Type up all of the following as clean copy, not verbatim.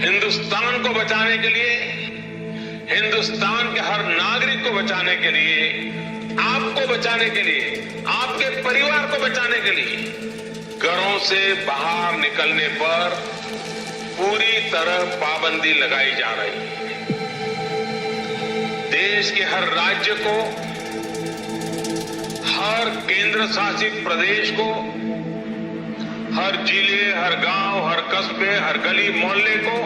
हिंदुस्तान को बचाने के लिए, हिंदुस्तान के हर नागरिक को बचाने के लिए, आपको बचाने के लिए, आपके परिवार को बचाने के लिए घरों से बाहर निकलने पर पूरी तरह पाबंदी लगाई जा रही है। देश के हर राज्य को, हर केंद्र शासित प्रदेश को, हर जिले, हर गांव, हर कस्बे, हर गली मोहल्ले को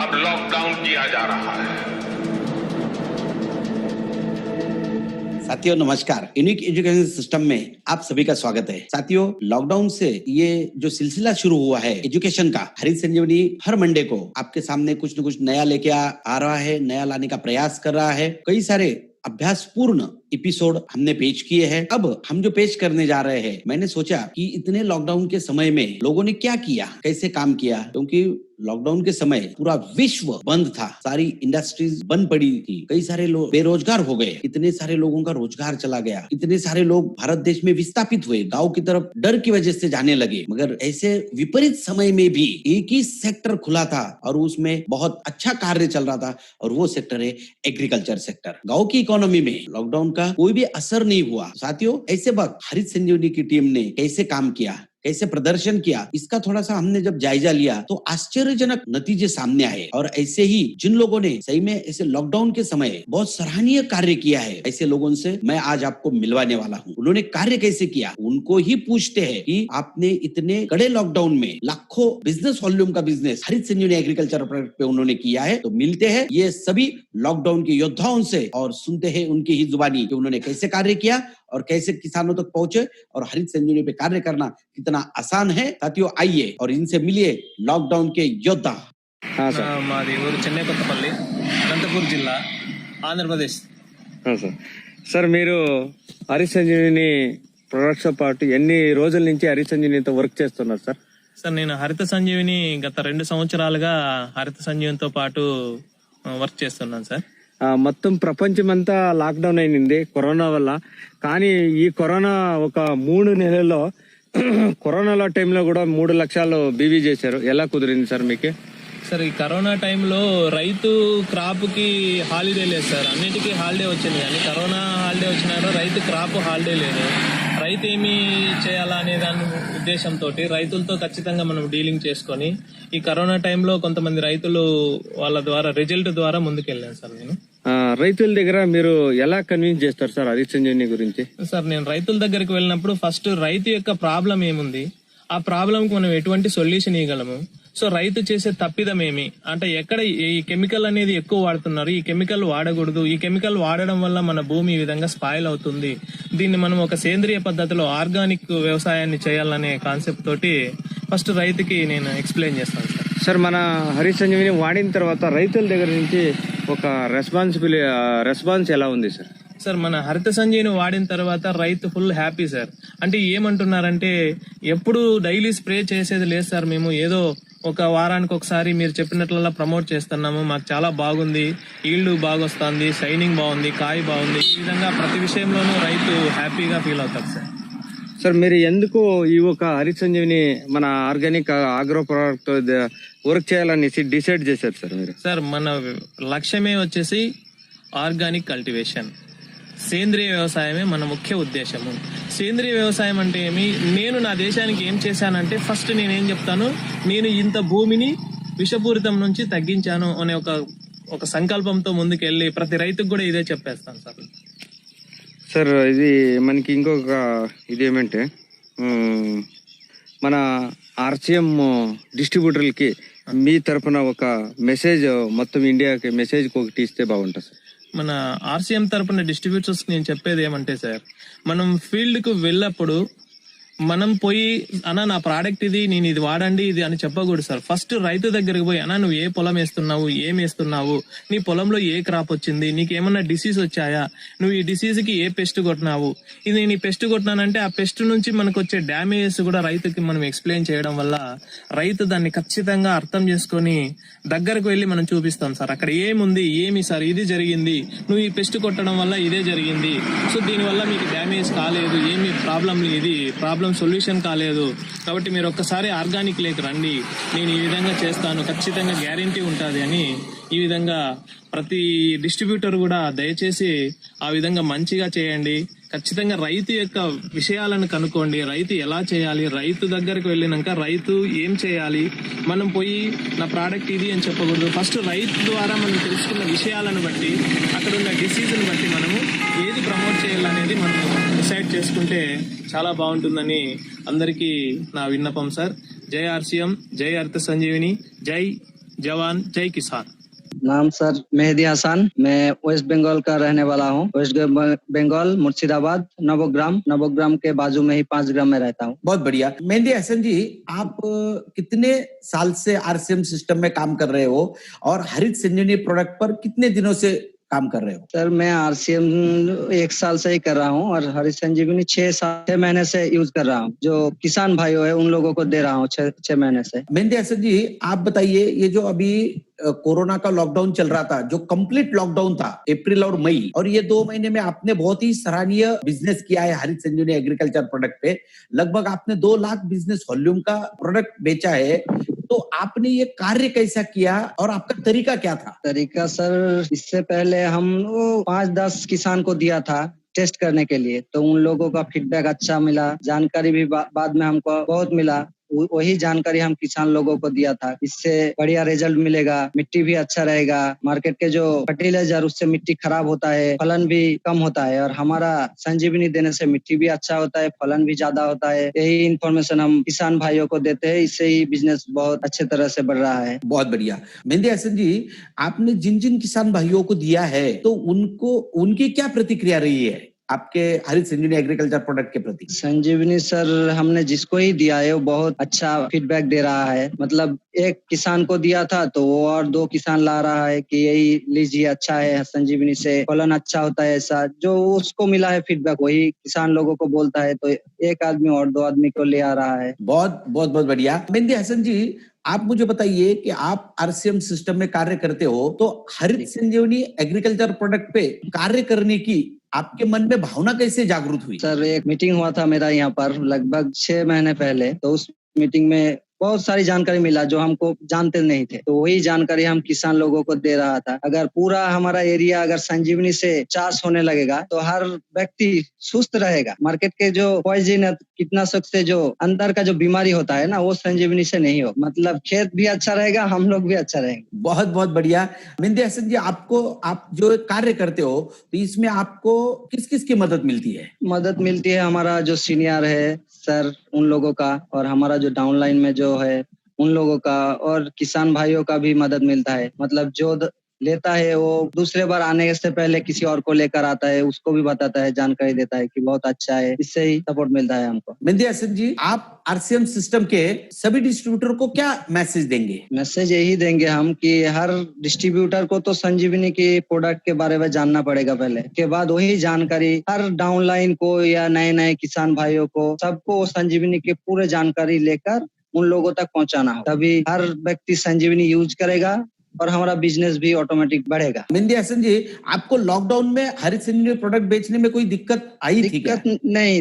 अब लॉकडाउन किया जा रहा है। साथियों नमस्कार। यूनिक एजुकेशन सिस्टम में आप सभी का स्वागत है। साथियों, लॉकडाउन से ये जो सिलसिला शुरू हुआ है एजुकेशन का, हरित संजीवनी हर मंडे को आपके सामने कुछ न कुछ नया लेके आ रहा है, नया लाने का प्रयास कर रहा है। कई सारे अभ्यास पूर्ण एपिसोड हमने पेश किए हैं। अब हम जो पेश करने जा रहे हैं, मैंने सोचा कि इतने लॉकडाउन के समय में लोगों ने क्या किया, कैसे काम किया, क्योंकि लॉकडाउन के समय पूरा विश्व बंद था, सारी इंडस्ट्रीज बंद पड़ी थी, कई सारे लोग बेरोजगार हो गए, इतने सारे लोगों का रोजगार चला गया, इतने सारे लोग भारत देश में विस्थापित हुए, गांव की तरफ डर की वजह से जाने लगे। मगर ऐसे विपरीत समय में भी एक ही सेक्टर खुला था और उसमें बहुत अच्छा कार्य चल रहा था, और वो सेक्टर है एग्रीकल्चर सेक्टर। गाँव की इकोनॉमी में लॉकडाउन का कोई भी असर नहीं हुआ। साथियों, ऐसे वक्त हरित संजीवनी की टीम ने कैसे काम किया, कैसे प्रदर्शन किया, इसका थोड़ा सा हमने जब जायजा लिया तो आश्चर्यजनक नतीजे सामने आए। और ऐसे ही जिन लोगों ने सही में ऐसे लॉकडाउन के समय बहुत सराहनीय कार्य किया है, ऐसे लोगों से मैं आज आपको मिलवाने वाला हूँ। उन्होंने कार्य कैसे किया, उनको ही पूछते हैं कि आपने इतने कड़े लॉकडाउन में लाखों बिजनेस वॉल्यूम का बिजनेस हरित संजीवनी एग्रीकल्चर प्रोडक्ट पे उन्होंने किया है। तो मिलते हैं ये सभी लॉकडाउन के योद्धाओं से और सुनते हैं उनकी ही जुबानी कि उन्होंने कैसे कार्य किया और कैसे किसानों तक पहुंचे और हरित संजीवनी पे कार्य करना कितना आसान है। साथियों, आइए और इनसे मिलिए लॉकडाउन के योद्धा। हाँ सर, मादी ऊరు చెన్నైకొత్తపల్లి, అనంతపూర్ జిల్లా, ఆంధ్రప్రదేశ్. సార్ మీరు హరిత సంజీవిని ప్రొడక్ట్స్ తో పాటు ఎన్ని రోజుల నుంచి హరిత సంజీవినితో వర్క్ చేస్తున్నారు సార్? సార్, నేను హరిత సంజీవిని గత 2 సంవత్సరాలుగా హరిత సంజీవినితో పాటు వర్క్ చేస్తున్నాను సార్. మొత్తం ప్రపంచమంతా లాక్డౌన్ అయింది కరోనా వల్ల. కానీ ఈ కరోనా ఒక 3 నెలల్లో కరోనా టైంలో కూడా 3 లక్షలు బీవీ చేశారు. ఎలా కుదిరింది సార్ మీకు? సార్, ఈ కరోనా టైంలో రైతు క్రాప్ కి హాలిడే లేదు సార్, అన్నిటికీ హాలిడే వచ్చింది. కానీ కరోనా హాలిడే వచ్చినా రైతు క్రాప్ హాలిడే లేదు. రైతు ఏమి చేయాలా అనే దాని ఉద్దేశంతో రైతులతో ఖచ్చితంగా మనం డీలింగ్ చేసుకొని ఈ కరోనా టైంలో కొంతమంది రైతులు వాళ్ళ ద్వారా రిజల్ట్ ద్వారా ముందుకెళ్ళాను సార్. నేను రైతుల దగ్గర మీరు ఎలా కన్విన్స్ చేస్తారు సార్ హరిత సంజీవని గురించి? సార్, నేను రైతుల దగ్గరికి వెళ్ళినప్పుడు ఫస్ట్ రైతు యొక్క ప్రాబ్లం ఏముంది, ఆ ప్రాబ్లం కి మనం ఎటువంటి సొల్యూషన్ ఇవ్వగలము, సో రైతు చేసే తప్పిదం ఏమి, అంటే ఎక్కడ ఈ కెమికల్ అనేది ఎక్కువ వాడుతున్నారు, ఈ కెమికల్ వాడకూడదు, ఈ కెమికల్ వాడడం వల్ల మన భూమి ఈ విధంగా స్పాయిల్ అవుతుంది, దీన్ని మనం ఒక సేంద్రియ పద్ధతిలో ఆర్గానిక్ వ్యవసాయాన్ని చేయాలనే కాన్సెప్ట్ తోటి ఫస్ట్ రైతుకి నేను ఎక్స్ప్లెయిన్ చేస్తాను సార్. సార్, మన హరిత సంజీవని వాడిన తర్వాత రైతుల దగ్గర నుంచి ఒక రెస్పాన్స్ ఎలా ఉంది సార్? సార్, మన హరిత సంజీవని వాడిన తర్వాత రైతు ఫుల్ హ్యాపీ సార్. అంటే ఏమంటున్నారంటే, ఎప్పుడు డైలీ స్ప్రే చేసేది లేదు సార్, మేము ఏదో ఒక వారానికి ఒకసారి మీరు చెప్పినట్లలా ప్రమోట్ చేస్తున్నాము, మాకు చాలా బాగుంది, ఈల్డ్ బాగొస్తుంది, షైనింగ్ బాగుంది, కాయ బాగుంది, ఈ విధంగా ప్రతి విషయంలోనూ రైతు హ్యాపీగా ఫీల్ అవుతారు సార్. సార్, మీరు ఎందుకు ఈ ఒక హరిత సంజీవని మన ఆర్గానిక్ ఆగ్రో ప్రోడక్ట్ వర్క్ చేయాలనేసి డిసైడ్ చేశారు సార్ మీరు? సార్, మన లక్ష్యమే వచ్చేసి ఆర్గానిక్ కల్టివేషన్, సేంద్రియ వ్యవసాయమే మన ముఖ్య ఉద్దేశము. సేంద్రియ వ్యవసాయం అంటే ఏమి, నేను నా దేశానికి ఏం చేశానంటే ఫస్ట్ నేనేం చెప్తాను, నేను ఇంత భూమిని విషపూరితం నుంచి తగ్గించాను అనే ఒక సంకల్పంతో ముందుకెళ్ళి ప్రతి రైతుకు కూడా ఇదే చెప్పేస్తాను సార్. సార్, ఇది మనకి ఇంకొక ఇదేమంటే మన ఆర్సిఎం డిస్ట్రిబ్యూటర్లకి మీ తరఫున ఒక మెసేజ్ మొత్తం ఇండియాకి మెసేజ్ ఒకటి ఇస్తే బాగుంటుంది సార్. మన ఆర్సీఎం తరపున డిస్ట్రిబ్యూటర్స్ నేను చెప్పేది ఏమంటే సార్, మనం ఫీల్డ్ కు వెళ్ళప్పుడు మనం పోయి అన్నా నా ప్రోడక్ట్ ఇది, నేను ఇది వాడండి ఇది అని చెప్పకూడదు సార్. ఫస్ట్ రైతు దగ్గరికి పోయి, అన్నా నువ్వు ఏ పొలం వేస్తున్నావు, ఏం వేస్తున్నావు, నీ పొలంలో ఏ క్రాప్ వచ్చింది, నీకు ఏమన్నా డిసీజ్ వచ్చాయా, నువ్వు ఈ డిసీజ్ కి ఏ పెస్ట్ కొట్టినావు, ఇది నేను ఈ పెస్ట్ కొట్టినానంటే ఆ పెస్ట్ నుంచి మనకు వచ్చే డ్యామేజెస్ కూడా రైతుకి మనం ఎక్స్ప్లెయిన్ చేయడం వల్ల రైతు దాన్ని ఖచ్చితంగా అర్థం చేసుకొని దగ్గరకు వెళ్ళి మనం చూపిస్తాం సార్. అక్కడ ఏముంది, ఏమి సార్ ఇది జరిగింది, నువ్వు ఈ పెస్ట్ కొట్టడం వల్ల ఇదే జరిగింది, సో దీని వల్ల మీకు డ్యామేజ్ కాలేదు, ఏమి ప్రాబ్లం ప్రాబ్లం సొల్యూషన్ కాలేదు. కాబట్టి మీరు ఒక్కసారి ఆర్గానిక్ లేక రండి, నేను ఈ విధంగా చేస్తాను, ఖచ్చితంగా గ్యారెంటీ ఉంటుంది అని ఈ విధంగా ప్రతి డిస్ట్రిబ్యూటర్ కూడా దయచేసి ఆ విధంగా మంచిగా చేయండి. ఖచ్చితంగా రైతు యొక్క విషయాలను కనుక్కోండి. రైతు ఎలా చేయాలి, రైతు దగ్గరకు వెళ్ళినాక రైతు ఏం చేయాలి, మనం పోయి నా ప్రోడక్ట్ ఇది అని చెప్పకూడదు. ఫస్ట్ రైతు ద్వారా మనం తెలుసుకున్న విషయాలను బట్టి, అక్కడ ఉన్న డిసీజ్ని బట్టి మనము ఏది ప్రమోట్ చేయాలనేది మనం డిసైడ్ చేసుకుంటే చాలా బాగుంటుందని అందరికీ నా విన్నపం సార్. జై ఆర్సీఎం, జై అర్త సంజీవిని, జై జవాన్, జై కిసాన్. नाम सर मेहदी हसन, मैं वेस्ट बंगाल का रहने वाला हूँ। वेस्ट बंगाल मुर्शिदाबाद नवोग्राम के बाजू में ही 5 ग्राम में रहता हूँ। बहुत बढ़िया। मेहंदी हसन जी, आप कितने साल से आरसीएम सिस्टम में काम कर रहे हो और हरित संजीवनी प्रोडक्ट पर कितने दिनों से काम कर रहे हो? सर मैं आरसीएम 1 साल से ही कर रहा हूँ और हरित संजीवनी 6 महीने से यूज कर रहा हूँ। जो किसान भाइयों है उन लोगों को दे रहा हूँ 6 महीने से। मेहंदी हसन जी, आप बताइए, ये जो अभी कोरोना का लॉकडाउन चल रहा था, जो कंप्लीट लॉकडाउन था अप्रैल और मई, और ये 2 महीने में आपने बहुत ही सराहनीय बिजनेस किया है हरित संजीवनी एग्रीकल्चर प्रोडक्ट पे। लगभग आपने 2 लाख बिजनेस वॉल्यूम का प्रोडक्ट बेचा है। तो आपने ये कार्य कैसा किया और आपका तरीका क्या था? तरीका सर, इससे पहले हम 5-10 किसान को दिया था टेस्ट करने के लिए, तो उन लोगों का फीडबैक अच्छा मिला, जानकारी भी बाद में हमको बहुत मिला। वही जानकारी हम किसान लोगों को दिया था। इससे बढ़िया रिजल्ट मिलेगा, मिट्टी भी अच्छा रहेगा, मार्केट के जो फर्टिलाइजर उससे मिट्टी खराब होता है, फलन भी कम होता है, और हमारा संजीवनी देने से मिट्टी भी अच्छा होता है, फलन भी ज्यादा होता है। यही इन्फॉर्मेशन हम किसान भाइयों को देते हैं, इससे ही बिजनेस बहुत अच्छे तरह से बढ़ रहा है। बहुत बढ़िया। मेहंदी हसन जी, आपने जिन जिन किसान भाइयों को दिया है, तो उनकी क्या प्रतिक्रिया रही है आपके हरित संजीवनी एग्रीकल्चर प्रोडक्ट के प्रति? संजीवनी सर हमने जिसको ही दिया है वो बहुत अच्छा फीडबैक दे रहा है। मतलब एक किसान को दिया था तो वो और 2 किसान ला रहा है कि यही लीजिए, अच्छा है, संजीवनी से फलन अच्छा होता है। ऐसा जो उसको मिला है फीडबैक वही किसान लोगों को बोलता है, तो एक आदमी और 2 आदमी को ले आ रहा है। बहुत बढ़िया। मेहंदी हसन जी, आप मुझे बताइए कि आप आरसीएम सिस्टम में कार्य करते हो, तो हरित संजीवनी एग्रीकल्चर प्रोडक्ट पे कार्य करने की आपके मन में भावना कैसे जागृत हुई? सर एक मीटिंग हुआ था मेरा यहाँ पर लगभग 6 महीने पहले, तो उस मीटिंग में बहुत सारी जानकारी मिला जो हमको जानते नहीं थे, तो वही जानकारी हम किसान लोगों को दे रहा था। अगर पूरा हमारा एरिया अगर संजीवनी से चाष होने लगेगा तो हर व्यक्ति सुस्त रहेगा। मार्केट के जो पॉइजन कीटनाशक से जो अंदर का जो बीमारी होता है ना, वो संजीवनी से नहीं हो। मतलब खेत भी अच्छा रहेगा, हम लोग भी अच्छा रहेंगे। बहुत बढ़िया। मेहंदी हसन जी, आप जो कार्य करते हो, तो इसमें आपको किस किस की मदद मिलती है? मदद मिलती है हमारा जो सीनियर है सर उन लोगों का, और हमारा जो डाउनलाइन में जो है उन लोगों का, और किसान भाइयों का भी मदद मिलता है। मतलब जो लेता है वो दूसरे बार आने से पहले किसी और को लेकर आता है, उसको भी बताता है, जानकारी देता है कि बहुत अच्छा है। इससे ही सपोर्ट मिलता है हमको। मेहंदी हसन जी, आप आरसीएम सिस्टम के सभी डिस्ट्रीब्यूटर को क्या मैसेज देंगे? मैसेज यही देंगे हम कि हर डिस्ट्रीब्यूटर को तो संजीवनी के प्रोडक्ट के बारे में जानना पड़ेगा पहले, के बाद वही जानकारी हर डाउनलाइन को या नए किसान भाइयों को, सबको संजीवनी के पूरे जानकारी लेकर उन लोगों तक पहुंचाना हो, तभी हर व्यक्ति संजीवनी यूज करेगा और हमारा बिजनेस भी ऑटोमेटिक बढ़ेगा। मेहंदी हसन जी, आपको लॉकडाउन में हरित संजीवनी प्रोडक्ट बेचने में कोई दिक्कत आई थी क्या?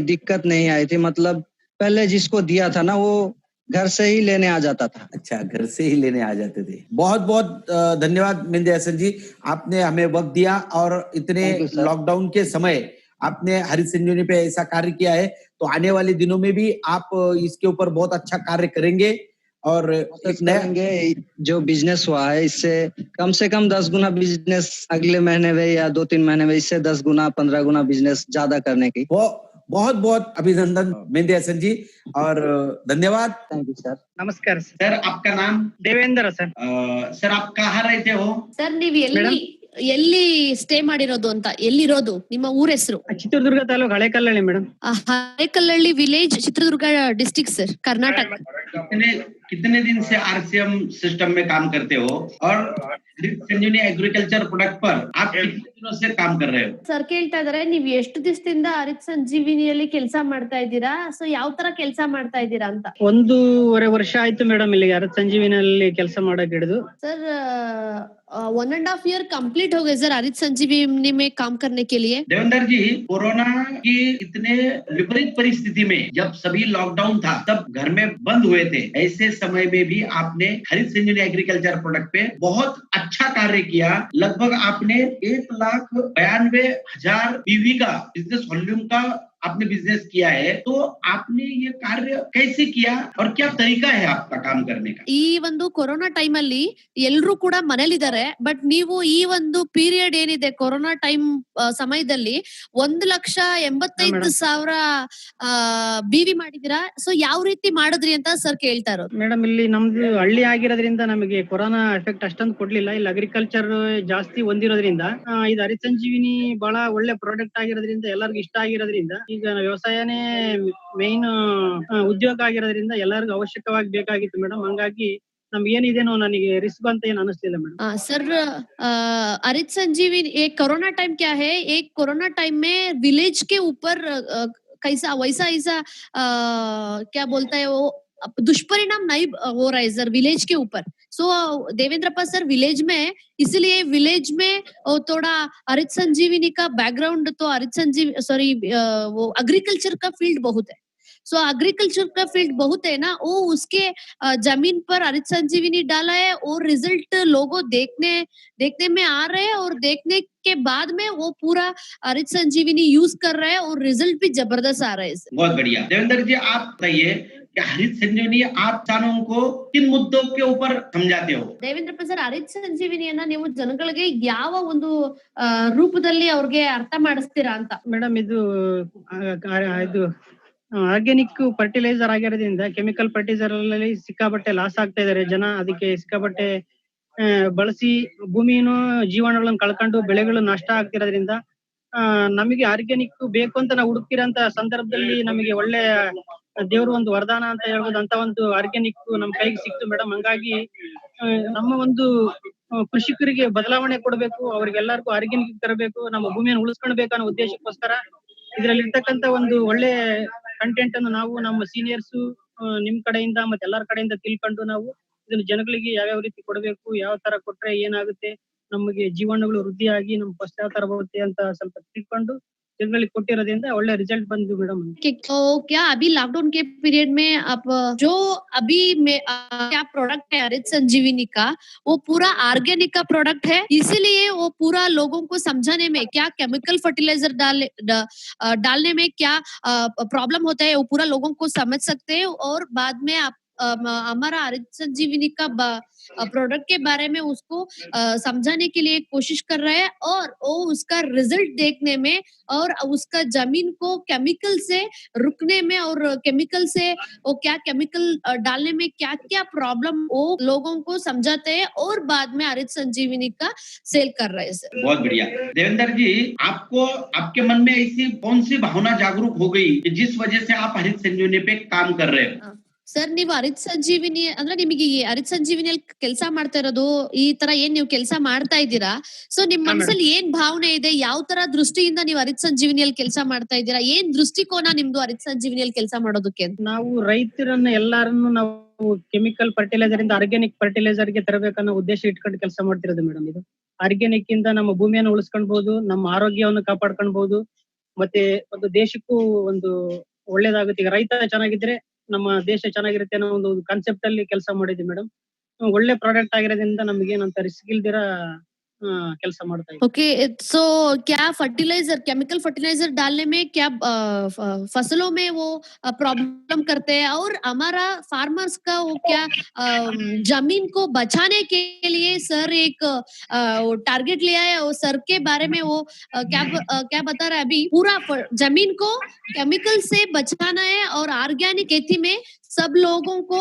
दिक्कत नहीं आई थी। मतलब पहले जिसको दिया था ना वो घर से ही लेने आ जाता था। अच्छा, घर से ही लेने आ जाते थे। बहुत धन्यवाद मेहंदी हसन जी, आपने हमें वक्त दिया और इतने लॉकडाउन के समय आपने हरित संजीवनी पे ऐसा कार्य किया है, तो आने वाले दिनों में भी आप इसके ऊपर बहुत अच्छा कार्य करेंगे और एक नया जो बिजनेस हुआ है इससे कम से कम 10 गुना बिजनेस अगले महीने में या 2-3 महीने में, इससे 10 गुना 15 गुना बिजनेस ज्यादा करने की। बहुत अभिनंदन मेहंदी हसन जी और धन्यवाद। Thank you sir. नमस्कार सर, आपका नाम? देवेंद्र सर। सर, आप कहाँ रहते हो? ಸರ್, ನೀವ್ ಎಲ್ಲಿ ಸ್ಟೇ ಮಾಡಿರೋದು ಅಂತ, ಎಲ್ಲಿರೋದು ನಿಮ್ಮ ಊರ ಹೆಸರು? Chitradurga taluk Halekallahalli madam. Halekallahalli village, Chitradurga district sir, Karnataka. कितने दिन से आरसीएम सिस्टम में काम करते हो और हरित संजीवनी एग्रीकल्चर प्रोडक्ट पर आप कितने दिनों से काम कर रहे हो? ಸರ್ ಕೇಳ್ತಾ ಇದಾರೆ, ನೀವ್ ಎಷ್ಟು ದಿವಸದಿಂದ ಹರಿತ್ ಸಂಜೀವಿನಿಯಲ್ಲಿ ಕೆಲಸ ಮಾಡ್ತಾ ಇದ್ದೀರಾ? ಸೊ ಯಾವ ತರ ಕೆಲಸ ಮಾಡ್ತಾ ಇದ್ದೀರಾ ಅಂತ. 1.5 ವರ್ಷ ಆಯ್ತು ಮೇಡಮ್ ಇಲ್ಲಿ ಹರಿತ್ ಸಂಜೀವಿನಿಯಲ್ಲಿ ಕೆಲಸ ಮಾಡಕ್ ಹಿಡಿದು. सर 1.5 year कंप्लीट हो गए सर हरित संजीवनी में काम करने के लिए. देवेंद्र जी, कोरोना की इतने विपरीत परिस्थिति में जब सभी लॉकडाउन था तब घर में बंद हुए थे, ऐसे समय में भी आपने हरित संजीवनी एग्रीकल्चर प्रोडक्ट पे बहुत अच्छा कार्य किया। लगभग आपने 1,92,000 पीवी का बिजनेस वॉल्यूम का आपने बिजनेस किया है, तो आपने ये कार्य कैसे किया और क्या तरीका है आपका काम करने का? ಈ ಒಂದು ಕೊರೋನಾ ಟೈಮ್ ಅಲ್ಲಿ ಎಲ್ರು ಕೂಡ ಮನೇಲಿದ್ದಾರೆ, ಬಟ್ ನೀವು ಈ ಒಂದು ಪೀರಿಯಡ್ ಏನಿದೆ ಕೊರೋನಾ ಟೈಮ್ ಸಮಯದಲ್ಲಿ 1,85,000 ಬಿವಿ ಮಾಡಿದೀರಾ. ಸೊ ಯಾವ ರೀತಿ ಮಾಡಿದ್ರಿ ಅಂತ ಸರ್ ಕೇಳ್ತಾ ಇರೋದು. ಮೇಡಮ್ ಇಲ್ಲಿ ನಮ್ದು ಹಳ್ಳಿ ಆಗಿರೋದ್ರಿಂದ ನಮಗೆ ಕೊರೋನಾ ಎಫೆಕ್ಟ್ ಅಷ್ಟೊಂದು ಕೊಡ್ಲಿಲ್ಲ. ಇಲ್ಲಿ ಅಗ್ರಿಕಲ್ಚರ್ ಜಾಸ್ತಿ ಹೊಂದಿರೋದ್ರಿಂದ ಇದು ಹರಿತ್ ಸಂಜೀವಿನಿ ಬಹಳ ಒಳ್ಳೆ ಪ್ರಾಡಕ್ಟ್ ಆಗಿರೋದ್ರಿಂದ ಎಲ್ಲರಿಗೂ ಇಷ್ಟ ಆಗಿರೋದ್ರಿಂದ, ಈಗ ವ್ಯವಸಾಯನೇ ಮೇನ್ ಉದ್ಯೋಗ ಆಗಿರೋದ್ರಿಂದ ಎಲ್ಲರಿಗೂ ಅವಶ್ಯಕವಾಗಿ ಬೇಕಾಗಿತ್ತು ಮೇಡಮ್. ಹಂಗಾಗಿ ನಮ್ಗೆ ಏನಿದೇನೋ ನನಗೆ ರಿಸ್ಕ್ ಅಂತ ಏನು ಅನಿಸ್ಲಿಲ್ಲ ಮೇಡಮ್. सर हरित संजीवनी एक कोरोना टाइम क्या है, एक कोरोना टाइम में विलेज के ऊपर कैसा वैसा ऐसा क्या बोलता है वो दुष्परिणाम नहीं हो रहा है सर विलेज के ऊपर. सो देवेंद्रप्पा सर विलेज में, इसलिए विलेज में थोड़ा हरित संजीवनी का बैकग्राउंड, तो हरित संजीवनी सॉरी वो एग्रीकल्चर का फील्ड बहुत है. सो एग्रीकल्चर का फील्ड बहुत है ना, वो उसके जमीन पर हरित संजीवनी डाला है और रिजल्ट लोगों देखने में आ रहे हैं, और देखने के बाद में वो पूरा हरित संजीवनी यूज कर रहे हैं और रिजल्ट भी जबरदस्त आ रहे हैं. बहुत बढ़िया। देवेंद्र जी, आप बताइए कि हरित संजीवनी आप किसानों को किन मुद्दों के ऊपर समझाते हो? ದೇವೇಂದ್ರಪ್ಪ ಸರ್, ಹರಿತ್ ಸಂಜೀವಿನಿಯನ್ನ ನೀವು ಜನಗಳಿಗೆ ಯಾವ ಒಂದು ರೂಪದಲ್ಲಿ ಅವ್ರಿಗೆ ಅರ್ಥ ಮಾಡಿಸ್ತೀರಾ ಅಂತ. ಮೇಡಮ್ ಇದು ಆರ್ಗ್ಯಾನಿಕ್ ಫರ್ಟಿಲೈಸರ್ ಆಗಿರೋದ್ರಿಂದ ಕೆಮಿಕಲ್ ಫರ್ಟಿಲೈಸರ್ ಅಲ್ಲಿ ಸಿಕ್ಕಾಪಟ್ಟೆ ಲಾಸ್ ಆಗ್ತಾ ಇದಾರೆ ಜನ. ಅದಕ್ಕೆ ಸಿಕ್ಕಾಪಟ್ಟೆ ಬಳಸಿ ಭೂಮಿಯನ್ನು ಜೀವಾಣುಗಳನ್ನು ಕಳ್ಕೊಂಡು ಬೆಳೆಗಳು ನಷ್ಟ ಆಗ್ತಿರೋದ್ರಿಂದ ನಮಗೆ ಆರ್ಗ್ಯಾನಿಕ್ ಬೇಕು ಅಂತ ನಾವು ಹುಡುಕ್ತಿರೋಂತ ಸಂದರ್ಭದಲ್ಲಿ ನಮಗೆ ಒಳ್ಳೆ ದೇವ್ರು ಒಂದು ವರದಾನ ಅಂತ ಹೇಳ್ಬೋದು, ಅಂತ ಒಂದು ಆರ್ಗ್ಯಾನಿಕ್ ನಮ್ ಕೈಗೆ ಸಿಕ್ತು ಮೇಡಮ್. ಹಂಗಾಗಿ ನಮ್ಮ ಒಂದು ಕೃಷಿಕರಿಗೆ ಬದಲಾವಣೆ ಕೊಡ್ಬೇಕು, ಅವ್ರಿಗೆಲ್ಲರಿಗೂ ಆರ್ಗ್ಯಾನಿಕ್ ತರಬೇಕು, ನಮ್ಮ ಭೂಮಿಯನ್ನು ಉಳಿಸ್ಕೊಳ್ಬೇಕು ಅನ್ನೋ ಉದ್ದೇಶಕ್ಕೋಸ್ಕರ ಇದ್ರಲ್ಲಿ ಇರ್ತಕ್ಕಂತ ಒಂದು ಒಳ್ಳೆ ಕಂಟೆಂಟ್ ಅನ್ನು ನಾವು ನಮ್ಮ ಸೀನಿಯರ್ಸ್ ನಿಮ್ ಕಡೆಯಿಂದ ಮತ್ತೆ ಎಲ್ಲರ ಕಡೆಯಿಂದ ತಿಳ್ಕೊಂಡು ನಾವು ಇದನ್ನು ಜನಗಳಿಗೆ ಯಾವ್ಯಾವ ರೀತಿ ಕೊಡಬೇಕು, ಯಾವ ತರ ಕೊಟ್ರೆ ಏನಾಗುತ್ತೆ, ನಮಗೆ ಜೀವಾಣುಗಳು ವೃದ್ಧಿಯಾಗಿ ನಮ್ ಫಸ್ಟ್ ಯಾವ ತರ ಬರುತ್ತೆ ಅಂತ ಸ್ವಲ್ಪ ತಿಳ್ಕೊಂಡು ಜನಗಳಿಗೆ ಕೊಟ್ಟಿರೋದ್ರಿಂದ ಒಳ್ಳೆ ರಿಸಲ್ಟ್ ಬಂದು ಮೇಡಮ್. तो क्या अभी लॉकडाउन के पीरियड में आप जो अभी में क्या प्रोडक्ट है हरित संजीवनी का, वो पूरा ऑर्गेनिक का प्रोडक्ट है, इसीलिए वो पूरा लोगों को समझाने में क्या केमिकल फर्टिलाइजर डालने में क्या प्रॉब्लम होता है, वो पूरा लोगों को समझ सकते हैं, और बाद में आप हमारा हरित संजीवनी का प्रोडक्ट के बारे में उसको समझाने के लिए कोशिश कर रहे हैं, और वो उसका रिजल्ट देखने में और उसका जमीन को केमिकल से रुकने में और केमिकल से वो क्या केमिकल डालने में क्या क्या प्रॉब्लम वो लोगों को समझाते हैं, और बाद में हरित संजीवनी का सेल कर रहे हैं सर. बहुत बढ़िया। देवेंद्र जी, आपको आपके मन में ऐसी कौन सी भावना जागरूक हो गई कि जिस वजह से आप हरित संजीवनी पे काम कर रहे हो? ಸರ್, ನೀವು ಹರಿತ್ ಸಂಜೀವಿನಿ ಅಂದ್ರೆ ನಿಮಗೆ ಈ ಹರಿತ್ ಸಂಜೀವಿನಿಯಲ್ಲಿ ಕೆಲಸ ಮಾಡ್ತಾ ಇರೋದು, ಈ ತರ ಏನ್ ನೀವು ಕೆಲಸ ಮಾಡ್ತಾ ಇದ್ದೀರಾ, ಸೊ ನಿಮ್ ಮನಸ್ಸಲ್ಲಿ ಏನ್ ಭಾವನೆ ಇದೆ, ಯಾವ ತರ ದೃಷ್ಟಿಯಿಂದ ನೀವು ಹರಿತ್ ಸಂಜೀವಿನಿಯಲ್ಲಿ ಕೆಲಸ ಮಾಡ್ತಾ ಇದ್ದೀರಾ, ಏನ್ ದೃಷ್ಟಿಕೋನ ನಿಮ್ದು ಹರಿತ್ ಸಂಜೀವಿನಿಯಲ್ಲಿ ಕೆಲಸ ಮಾಡೋದಕ್ಕೆ? ನಾವು ರೈತರನ್ನ ಎಲ್ಲಾರನ್ನು ನಾವು ಕೆಮಿಕಲ್ ಫರ್ಟಿಲೈಸರ್ ಇಂದ ಆರ್ಗ್ಯಾನಿಕ್ ಫರ್ಟಿಲೈಸರ್ ಗೆ ತರಬೇಕನ್ನೋ ಉದ್ದೇಶ ಇಟ್ಕೊಂಡು ಕೆಲಸ ಮಾಡ್ತಿರೋದು ಮೇಡಮ್. ಇದು ಆರ್ಗ್ಯಾನಿಕ್ ಇಂದ ನಮ್ಮ ಭೂಮಿಯನ್ನು ಉಳಿಸ್ಕೊಳ್ಬಹುದು, ನಮ್ಮ ಆರೋಗ್ಯವನ್ನು ಕಾಪಾಡ್ಕೊಳ್ಬಹುದು, ಮತ್ತೆ ಒಂದು ದೇಶಕ್ಕೂ ಒಂದು ಒಳ್ಳೇದಾಗುತ್ತೆ. ಈಗ ರೈತ ಚೆನ್ನಾಗಿದ್ರೆ ನಮ್ಮ ದೇಶ ಚೆನ್ನಾಗಿರುತ್ತೆ ಅನ್ನೋ ಒಂದು ಕಾನ್ಸೆಪ್ಟ್ ಅಲ್ಲಿ ಕೆಲಸ ಮಾಡಿದ್ವಿ ಮೇಡಮ್. ಒಳ್ಳೆ ಪ್ರಾಡಕ್ಟ್ ಆಗಿರೋದ್ರಿಂದ ನಮ್ಗೆ ಏನಂತ ರಿಸ್ಕ್ ಇಲ್ದಿರ ಕೆಲಸ ಮಾಡ್ತಾ ಇದ್ದೀವಿ. ओके, सो क्या फर्टिलाइजर केमिकल फर्टिलाइजर डालने में क्या फसलों में वो प्रॉब्लम करते हैं, और हमारा फार्मर्स का वो क्या जमीन को बचाने के लिए सर एक टारगेट लिया है, और सर के बारे में वो क्या बता रहा है, अभी पूरा जमीन को केमिकल से बचाना है और ऑर्गेनिक खेती में सब लोगों को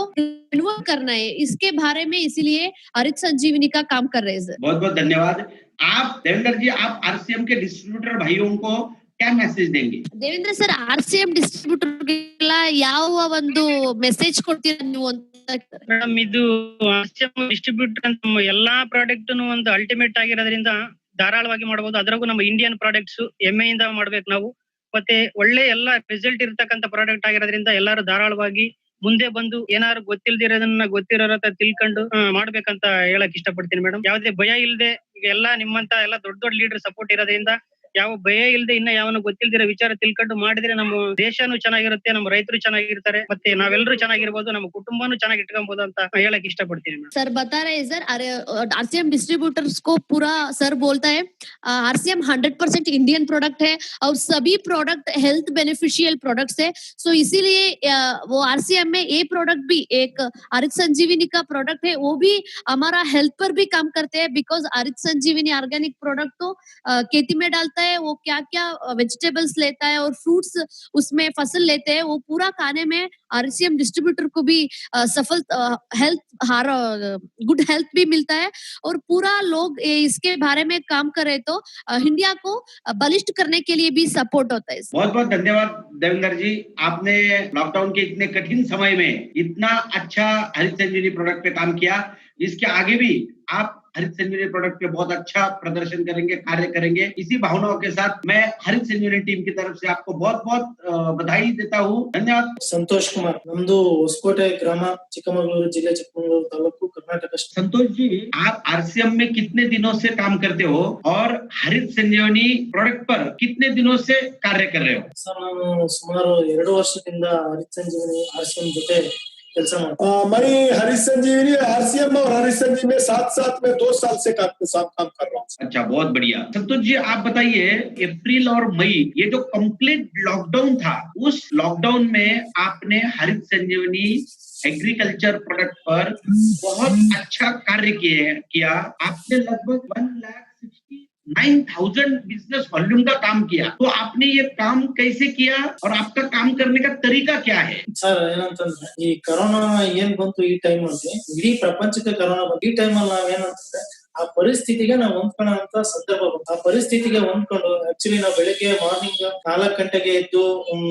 इन्वॉल्व करना है, इसके बारे में इसीलिए हरित संजीवनी का काम कर रहे हैं सर. बहुत बहुत धन्यवाद। आप देवेंद्र जी, आप आरसीएम के डिस्ट्रीब्यूटर भाइयों को क्या मैसेज देंगे? ದೇವೇಂದ್ರ ಸರ್, RCM ಡಿಸ್ಟ್ರಿಬ್ಯೂಟರ್ಗೆಲ್ಲ ಯಾವ ಒಂದು ಮೆಸೇಜ್ ಕೊಡ್ತೀರಾ ನೀವು ಅಂತ ಹೇಳ್ತಾರೆ. ಮೇಡಮ್, ಇದು ಡಿಸ್ಟ್ರಿಬ್ಯೂಟರ್ ಅಂತ ನಮ್ಮ ಎಲ್ಲಾ ಪ್ರಾಡಕ್ಟ್ ಒಂದು ಅಲ್ಟಿಮೇಟ್ ಆಗಿರೋದ್ರಿಂದ ಧಾರಾಳವಾಗಿ ಮಾಡಬಹುದು. ಅದ್ರಾಗೂ ನಮ್ಮ ಇಂಡಿಯನ್ ಪ್ರಾಡಕ್ಟ್ಸ್ ಹೆಮ್ಮೆಯಿಂದ ಮಾಡ್ಬೇಕು ನಾವು. ಮತ್ತೆ ಒಳ್ಳೆ ಎಲ್ಲಾ ರಿಸಲ್ಟ್ ಇರ್ತಕ್ಕಂಥ ಪ್ರಾಡಕ್ಟ್ ಆಗಿರೋದ್ರಿಂದ ಎಲ್ಲಾರು ಧಾರಾಳವಾಗಿ ಮುಂದೆ ಬಂದು ಏನಾದ್ರು ಗೊತ್ತಿಲ್ದಿರೋದನ್ನ ಗೊತ್ತಿರೋರ ಹತ್ರ ತಿಳ್ಕೊಂಡು ಮಾಡ್ಬೇಕಂತ ಹೇಳಕ್ ಇಷ್ಟಪಡ್ತೀನಿ ಮೇಡಮ್. ಯಾವುದೇ ಭಯ ಇಲ್ಲದೆ ಈಗ ಎಲ್ಲಾ ನಿಮ್ಮಂತ ಎಲ್ಲಾ ದೊಡ್ಡ ದೊಡ್ಡ ಲೀಡರ್ ಸಪೋರ್ಟ್ ಇರೋದ್ರಿಂದ ಯಾವ ಭಯ ಇಲ್ಲದೆ ಇನ್ನ ಯಾವನು ಗೊತ್ತಿಲ್ದಿರೋ ವಿಚಾರ ತಿಳ್ಕೊಂಡು ಮಾಡಿದ್ರೆ ನಮ್ಮ ದೇಶನೂ ಚೆನ್ನಾಗಿರುತ್ತೆ, ನಮ್ಮ ರೈತರು ಚೆನ್ನಾಗಿರ್ತಾರೆ, ಮತ್ತೆ ನಾವೆಲ್ಲರೂ ಚೆನ್ನಾಗಿರ್ಬೋದು, ನಮ್ಮ ಕುಟುಂಬನೂ ಚೆನ್ನಾಗಿ ಇಟ್ಕೊಬಹುದು ಅಂತ ಹೇಳಕ್ ಇಷ್ಟಪಡ್ತೀನಿ ಮೇಡಮ್. सर बता रहे हैं सर, RCM डिस्ट्रीब्यूटर्स को पूरा सर बोलता है RCM 100% इंडियन प्रोडक्ट है और सभी प्रोडक्ट हेल्थ बेनिफिशियल प्रोडक्ट्स है. सो इसीलिए वो RCM में ये प्रोडक्ट भी एक हरित संजीवनी का प्रोडक्ट है, वो भी हमारा हेल्थ पर भी काम करते हैं. बिकॉज हरित संजीवनी ऑर्गेनिक प्रोडक्ट तो खेती में डालता है, वो क्या क्या वेजिटेबल्स लेता है और फ्रूट्स उसमें फसल लेते हैं, वो पूरा खाने में RCM डिस्ट्रीब्यूटर को भी सफल हेल्थ गुड हेल्थ भी मिलता है. और पूरा लोग इसके बारे में काम करे तो इंडिया को बलिष्ठ करने के लिए भी सपोर्ट होता है. बहुत बहुत धन्यवाद देवेंद्र जी, आपने लॉकडाउन के इतने कठिन समय में इतना अच्छा हरित संजीवनी प्रोडक्ट पे काम किया. इसके आगे भी आप हरित संजीवनी प्रोडक्ट पे बहुत अच्छा प्रदर्शन करेंगे, कार्य करेंगे. इसी भावनाओं के साथ मैं हरित संजीवनी टीम की तरफ से आपको बहुत बहुत बधाई देता हूँ. धन्यवाद. ಸಂತೋಷ್ ಕುಮಾರ್, ನಮ್ದು ಹೊಸಕೋಟೆ ಗ್ರಾಮ, ಚಿಕ್ಕಮಗಳೂರು ಜಿಲ್ಲೆ, ಚಿಕ್ಕಮಗಳೂರು ತಾಲೂಕು, ಕರ್ನಾಟಕ. संतोष जी, आप RCM में कितने दिनों से काम करते हो और हरित संजीवनी प्रोडक्ट पर कितने दिनों से कार्य कर रहे हो? ಸರ್, ನಾನು ಸುಮಾರು 2 ವರ್ಷದಿಂದ ಹರಿತ್ ಸಂಜೀವಿನಿ RCM ಜೊತೆ ಕೆಲಸ ಮಾಡ್ತೀನಿ. मैं हरित संजीवनी RCM और हरित संजीवनी में साथ में 2 साल से आपके साथ काम कर रहा हूँ. अच्छा, बहुत बढ़िया. संतोष जी, आप बताइए, अप्रैल और मई ये जो कंप्लीट लॉकडाउन था, उस लॉकडाउन में आपने हरित संजीवनी एग्रीकल्चर प्रोडक्ट पर बहुत अच्छा कार्य किया. आपने लगभग 1,69,000 बिजनेस वॉल्यूम का काम किया. तो आपने ये काम कैसे किया और आपका काम करने का तरीका क्या है? ಸರ್, ಏನಂತಂದ್ರೆ ಈ ಕರೋನಾ ಏನ್ ಬಂತು ಈ ಟೈಮ್ ಅಲ್ಲಿ, ಇಡೀ ಪ್ರಪಂಚಕ್ಕೆ ಕರೋನಾ ಬಂತು. ಈ ಟೈಮ್ ಅಲ್ಲಿ ನಾವೇನಂತಂದ್ರೆ ಆ ಪರಿಸ್ಥಿತಿಗೆ ನಾವು ಹೊಂದ್ಕೊಳ್ಳೋಂತ ಸಂದರ್ಭ ಬಂತು. ಆ ಪರಿಸ್ಥಿತಿಗೆ ಹೊಂದ್ಕೊಂಡು ಆಕ್ಚುಲಿ ನಾವು ಬೆಳಿಗ್ಗೆ ಮಾರ್ನಿಂಗ್ 4 ಗಂಟೆಗೆ ಎದ್ದು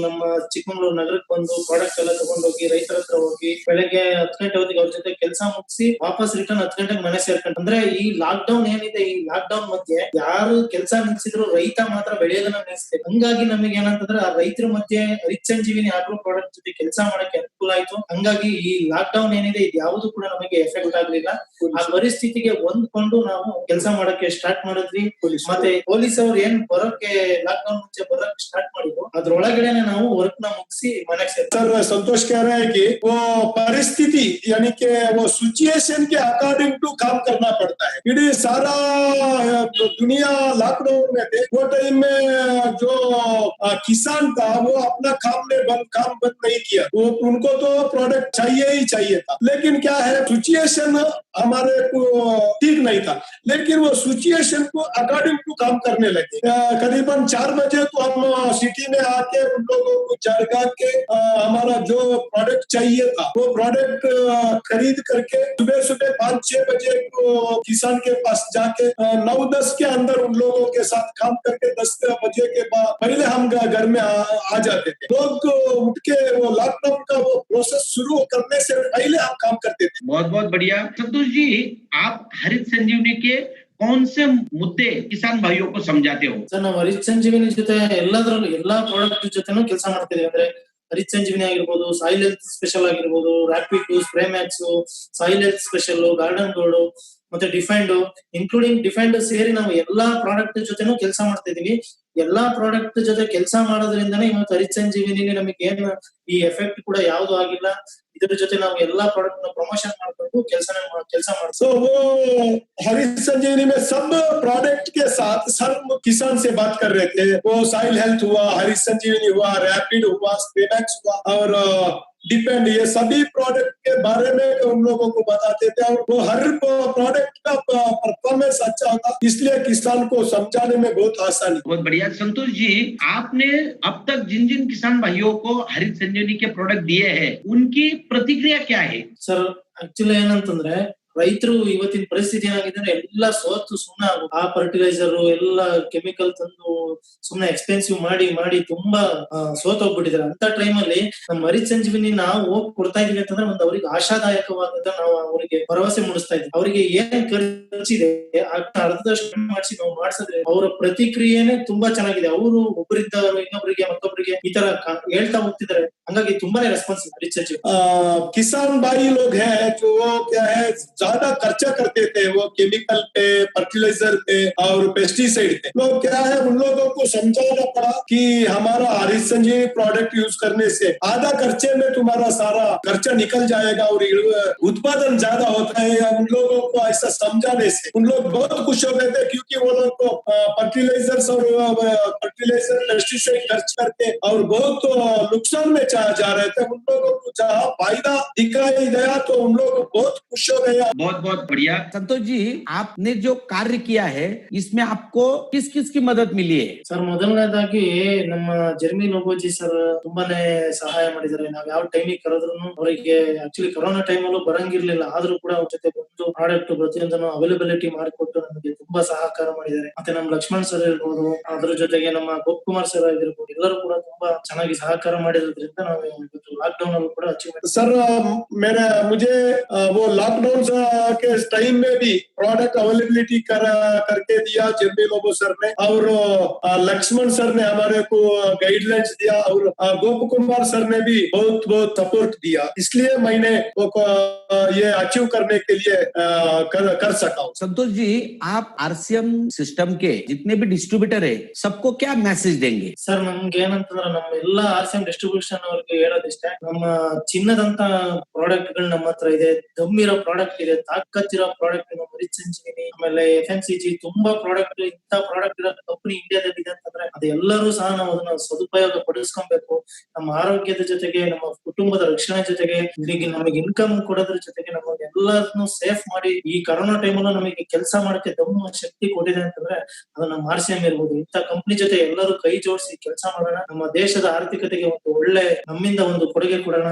ನಮ್ಮ ಚಿಕ್ಕಮಗಳೂರು ನಗರಕ್ಕೆ ಬಂದು ಪ್ರಾಡಕ್ಟ್ ಎಲ್ಲ ತಗೊಂಡೋಗಿ ರೈತರ ಹತ್ರ ಹೋಗಿ ಬೆಳಗ್ಗೆ 10 ಗಂಟೆ ಹೊತ್ತಿಗೆ ಅವ್ರ ಜೊತೆ ಕೆಲಸ ಮುಗಿಸಿ ವಾಪಸ್ ರಿಟರ್ನ್ 10 ಗಂಟೆಗೆ ಮನೆ ಸೇರ್ಕೊಂಡು. ಅಂದ್ರೆ ಈ ಲಾಕ್ ಡೌನ್ ಏನಿದೆ, ಈ ಲಾಕ್ ಡೌನ್ ಮಧ್ಯೆ ಯಾರು ಕೆಲಸ ನಿಲ್ಸಿದ್ರು ರೈತ ಮಾತ್ರ ಬೆಳೆಯೋದನ್ನ ನಿಲ್ಸಿದೆ. ಹಂಗಾಗಿ ನಮಗೆ ಏನಂತಂದ್ರೆ ಆ ರೈತರ ಮಧ್ಯೆ ಹರಿತ್ ಸಂಜೀವಿನಿ ಆಗ್ರೋ ಪ್ರಾಡಕ್ಟ್ ಜೊತೆ ಕೆಲಸ ಮಾಡಕ್ಕೆ ಅನುಕೂಲ ಆಯ್ತು. ಹಂಗಾಗಿ ಈ ಲಾಕ್ ಡೌನ್ ಏನಿದೆ, ಇದು ಯಾವುದು ಕೂಡ ನಮಗೆ ಎಫೆಕ್ಟ್ ಆಗ್ಲಿಲ್ಲ. ಆ ಪರಿಸ್ಥಿತಿಗೆ ಹೊಂದ್ಕೊಂಡು ನಾವು ಕೆಲಸ ಮಾಡಕ್ಕೆ ಸ್ಟಾರ್ಟ್ ಮಾಡಿದ್ವಿ. ಮತ್ತೆ ಪೊಲೀಸ್ ಅವ್ರು ಏನ್ ಬರೋಕೆ ಲಾಕ್ ಡೌನ್ ಮುಂಚೆ ಬರೋಕೆ स्टार्ट ಮಾಡಿದ್ರು, ಅದ್ರೊಳಗಡೆನೆ ನಾವು ವರ್ಕ್ ನ ಮುಗಿಸಿ ಮನೆಗೆ ಸೇರ್ತೀವಿ. सर, संतोष कह रहे हैं कि वो परिस्थिति यानी कि वो सिचुएशन के अकॉर्डिंग टू काम करना पड़ता है. इडीं सारा दुनिया लॉकडाउन में थे. वो टाइम में जो किसान था वो अपना काम बंद नहीं किया. वो उनको तो प्रोडक्ट चाहिए ही चाहिए था. लेकिन क्या है, सिचुएशन हमारे को ठीक नहीं था. लेकिन वो सिचुएशन को अकॉर्डिंग टू काम करने लगे. करीबन 4 बजे तो हम सिटी में आके उन लोगों को जगा के हमारा जो प्रोडक्ट चाहिए था वो प्रोडक्ट खरीद करके सुबह 5-6 बजे को किसान के पास जाके 9-10 के अंदर उन लोगों के साथ काम करके 10 बजे के बाद पहले हम घर में आ जाते थे. लोग उठ के वो लॉकडाउन का वो प्रोसेस शुरू करने से पहले हम काम करते थे. बहुत बहुत बढ़िया. संतोष जी, आप हरित संजीवनी के कौन से मुद्दे किसान भाइयों को समझाते हो? ಸರ್, ನಾವು ಹರಿತ್ ಸಂಜೀವಿನಿ ಜೊತೆ ಎಲ್ಲದರಲ್ಲೂ ಎಲ್ಲಾ ಪ್ರಾಡಕ್ಟ್ ಜೊತೆನೂ ಕೆಲಸ ಮಾಡ್ತಿದ್ದೀವಿ. ಅಂದ್ರೆ ಹರಿತ್ ಸಂಜೀವಿನಿ ಆಗಿರ್ಬೋದು, ಸಾಯಿಲ್ ಹೆಲ್ತ್ ಸ್ಪೆಷಲ್ ಆಗಿರ್ಬೋದು, rapid, spray Max, soil health special, garden gold, ಮತ್ತೆ ಡಿಫೈಂಡ್, ಇನ್ಕ್ಲೂಡಿಂಗ್ ಡಿಫೈಂಡ್ ಸೇರಿ ನಾವು ಎಲ್ಲಾ ಪ್ರಾಡಕ್ಟ್ ಜೊತೆನೂ ಕೆಲಸ ಮಾಡ್ತಾ ಇದೀವಿ. ಎಲ್ಲಾ ಪ್ರಾಡಕ್ಟ್ ಜೊತೆ ಕೆಲಸ ಮಾಡೋದ್ರಿಂದನೇ ಇವತ್ತು ಹರಿತ್ ಸಂಜೀವಿನಿ ನಮಗೆ ಏನ್ ಈ ಎಫೆಕ್ಟ್ ಕೂಡ ಯಾವ್ದು ಆಗಿಲ್ಲ. इधर जो ನಾವು ಎಲ್ಲಾ ಪ್ರಾಡಕ್ಟ್ ನ ಪ್ರಮೋಷನ್ ಮಾಡ್ಕೊಂಡು ಕೆಲಸ ಮಾಡ್ತೀವಿ. तो वो हरित संजीवनी में सब प्रोडक्ट के साथ सर किसान से बात कर रहे थे. वो साइल हेल्थ हुआ, हरित संजीवनी हुआ, रैपिड हुआ, स्पेनैक्स हुआ और डिपेंड, ये सभी प्रोडक्ट के बारे में उन लोगों को बताते थे. और वो हर प्रोडक्ट का परफॉर्मेंस अच्छा होता, इसलिए किसान को समझाने में बहुत आसानी. बहुत बढ़िया. संतोष जी, आपने अब तक जिन किसान भाइयों को हरित संजीवनी के प्रोडक्ट दिए हैं, उनकी प्रतिक्रिया क्या है? ಸರ್, ಆಕ್ಚುಲಿ ಏನಂತಂದ್ರೆ ರೈತರು ಇವತ್ತಿನ ಪರಿಸ್ಥಿತಿ ಏನಾಗಿದೆ ಎಲ್ಲಾ ಸೋತು ಸುಮ್ಮನೆ ಆ ಫರ್ಟಿಲೈಸರ್ ಎಲ್ಲ ಕೆಮಿಕಲ್ ತಂದು ಸುಮ್ಮನೆ ಎಕ್ಸ್ಪೆನ್ಸಿವ್ ಮಾಡಿ ತುಂಬಾ ಸೋತೋಗ್ಬಿಟ್ಟಿದ್ದಾರೆ. ಅಂತ ಟೈಮ್ ಅಲ್ಲಿ ನಮ್ಮ ಹರಿತ್ ಸಂಜೀವಿನಿ ನಾವು ಹೋಗಿ ಕೊಡ್ತಾ ಇದೀವಿ ಅಂತಂದ್ರೆ ಒಂದು ಅವ್ರಿಗೆ ಆಶಾದಾಯಕವಾದಂತ ನಾವು ಅವರಿಗೆ ಭರವಸೆ ಮೂಡಿಸ್ತಾ ಇದ್ವಿ. ಅವರಿಗೆ ಏನ್ ಖರ್ಚಿದೆ ಅರ್ಧದಷ್ಟು ಮಾಡಿಸಿ ನಾವು ಮಾಡಿಸಿದ್ರೆ ಅವರ ಪ್ರತಿಕ್ರಿಯೆನೆ ತುಂಬಾ ಚೆನ್ನಾಗಿದೆ. ಅವರು ಒಬ್ಬರಿದ್ದವರು ಇನ್ನೊಬ್ಬರಿಗೆ ಮತ್ತೊಬ್ಬರಿಗೆ ಈ ತರ ಹೇಳ್ತಾ ಹೋಗ್ತಿದ್ದಾರೆ. ಹಂಗಾಗಿ ತುಂಬಾನೇ ರೆಸ್ಪಾನ್ಸ್ ಹರಿತ್ ಸಂಜೀವಿನಿ. किसान भाई लोग हैं जो क्या है ज्यादा खर्चा करते थे वो केमिकल पे, फर्टिलाइजर पे और पेस्टिसाइड पे। लोग क्या है उन लोगों को समझाना पड़ा कि हमारा हरित संजीवनी प्रोडक्ट यूज करने से आधा खर्चे में तुम्हारा सारा खर्चा निकल जाएगा और उत्पादन ज्यादा होता है। उन लोगों को ऐसा समझाने से उन लोग बहुत खुश हो गए थे, क्योंकि वो लोग को फर्टिलाइजर्स और फर्टिलाइजर पेस्टिसाइड खर्च करके और बहुत नुकसान में जा रहे थे। उन लोगों को जहाँ फायदा दिखाई गया तो उन लोग बहुत खुश हो गया। बहुत बहुत बढ़िया। संतोष जी, आपने जो कार्य किया है इसमें आपको किस किस की मदद मिली है? ಸರ್, ಮೊದಲನೇದಾಗಿ ನಮ್ಮ ಜರ್ಮಿ ಲೋಬೋಜಿ ಸರ್ ತುಂಬಾನೇ ಸಹಾಯ ಮಾಡಿದ್ದಾರೆ. ನಾವ್ ಯಾವ ಟೈಮಿಗೆ ಕರೆದ್ರು ಅವರಿಗೆ ಆಕ್ಚುಲಿ ಕೊರೋನಾ ಟೈಮ್ ಅಲ್ಲೂ ಬರಂಗಿರ್ಲಿಲ್ಲ, ಆದ್ರೂ ಕೂಡ ಅವ್ರ ಜೊತೆ ಬಂದು ಪ್ರಾಡಕ್ಟ್ ಪ್ರತಿಯೊಂದನ್ನು ಅವೈಲಬಿಲಿಟಿ ಮಾಡಿಕೊಟ್ಟು ನಮಗೆ ತುಂಬಾ ಸಹಕಾರ ಮಾಡಿದ್ದಾರೆ. ಮತ್ತೆ ನಮ್ಮ ಲಕ್ಷ್ಮಣ್ ಸರ್ ಇರ್ಬೋದು, ಅದ್ರ ಜೊತೆಗೆ ನಮ್ಮ ಗೋಪ್ ಕುಮಾರ್ ಸರ್ ಆಗಿರ್ಬೋದು, ಎಲ್ಲರೂ ಕೂಡ ತುಂಬಾ ಚೆನ್ನಾಗಿ ಸಹಕಾರ ಮಾಡಿರೋದ್ರಿಂದ ನಾವು ಲಾಕ್ ಡೌನ್ ಅಲ್ಲೂ ಕೂಡ ಅಚೀವ್ सर मुझे वो लॉकडाउन के टाइम में भी प्रोडक्ट अवेलेबिलिटी करके दिया जर्मी लोबो सर ने, और लक्ष्मण सर ने हमारे को गाइडलाइंस दिया, और गोप कुमार सर ने भी बहुत बहुत सपोर्ट दिया। इसलिए मैंने ये अचीव करने के लिए कर सका हूँ। संतोष जी, आप आरसीएम सिस्टम के जितने भी डिस्ट्रीब्यूटर है सबको क्या मैसेज देंगे? ಸರ್, ನಮ್ಗೆ ಏನಂತಂದ್ರೆ ನಮ್ಮ ಎಲ್ಲಾ RCM ಡಿಸ್ಟ್ರಿಬ್ಯೂಷನ್ ಅವ್ರಿಗೆ ಹೇಳೋದಿಷ್ಟೇ, ನಮ್ಮ ಚಿನ್ನದಂತ ಪ್ರಾಡಕ್ಟ್ ಗಳು ನಮ್ಮ ಹತ್ರ ಇದೆ, ದಮ್ಮಿರೋ ಪ್ರಾಡಕ್ಟ್ ಇದೆ, ತಾಕತ್ತಿರೋ ಪ್ರಾಡಕ್ಟ್ ನಮ್ಮ ಹರಿತ್ ಸಂಜೀವಿನಿ, ಆಮೇಲೆ FMCG ತುಂಬಾ ಪ್ರಾಡಕ್ಟ್, ಇಂತ ಪ್ರಾಡಕ್ಟ್ ಇರೋ ಕಂಪನಿ ಇಂಡಿಯಾದಲ್ಲಿ ಇದೆ ಅಂತಂದ್ರೆ ಅದೆಲ್ಲರೂ ಸಹ ನಾವು ಅದನ್ನ ಸದುಪಯೋಗ ಪಡಿಸ್ಕೊಬೇಕು. ನಮ್ಮ ಆರೋಗ್ಯದ ಜೊತೆಗೆ, ನಮ್ಮ ಕುಟುಂಬದ ರಕ್ಷಣೆ ಜೊತೆಗೆ, ನಮಗೆ ಇನ್ಕಮ್ ಕೊಡೋದ್ರ ಜೊತೆಗೆ ನಮಗೆಲ್ಲರನ್ನು ಸೇಫ್ ಮಾಡಿ ಈ ಕೊರೋನಾ ಟೈಮ್ ಅಲ್ಲೂ ನಮಗೆ ಕೆಲಸ ಮಾಡಕ್ಕೆ ದಮ್ಮು ಶಕ್ತಿ ಕೊಟ್ಟಿದೆ ಅಂತಂದ್ರೆ ಅದು ನಮ್ಮ RCM ಇರ್ಬೋದು. ಇಂತ ಕಂಪನಿ ಜೊತೆ ಎಲ್ಲರೂ ಕೈ ಜೋಡಿಸಿ ಕೆಲಸ ಮಾಡೋಣ, ನಮ್ಮ ದೇಶದ ಆರ್ಥಿಕತೆಗೆ ಒಂದು ಒಳ್ಳೆ ನಮ್ಮಿಂದ ಒಂದು ಕೊಡುಗೆ ಕೊಡೋಣ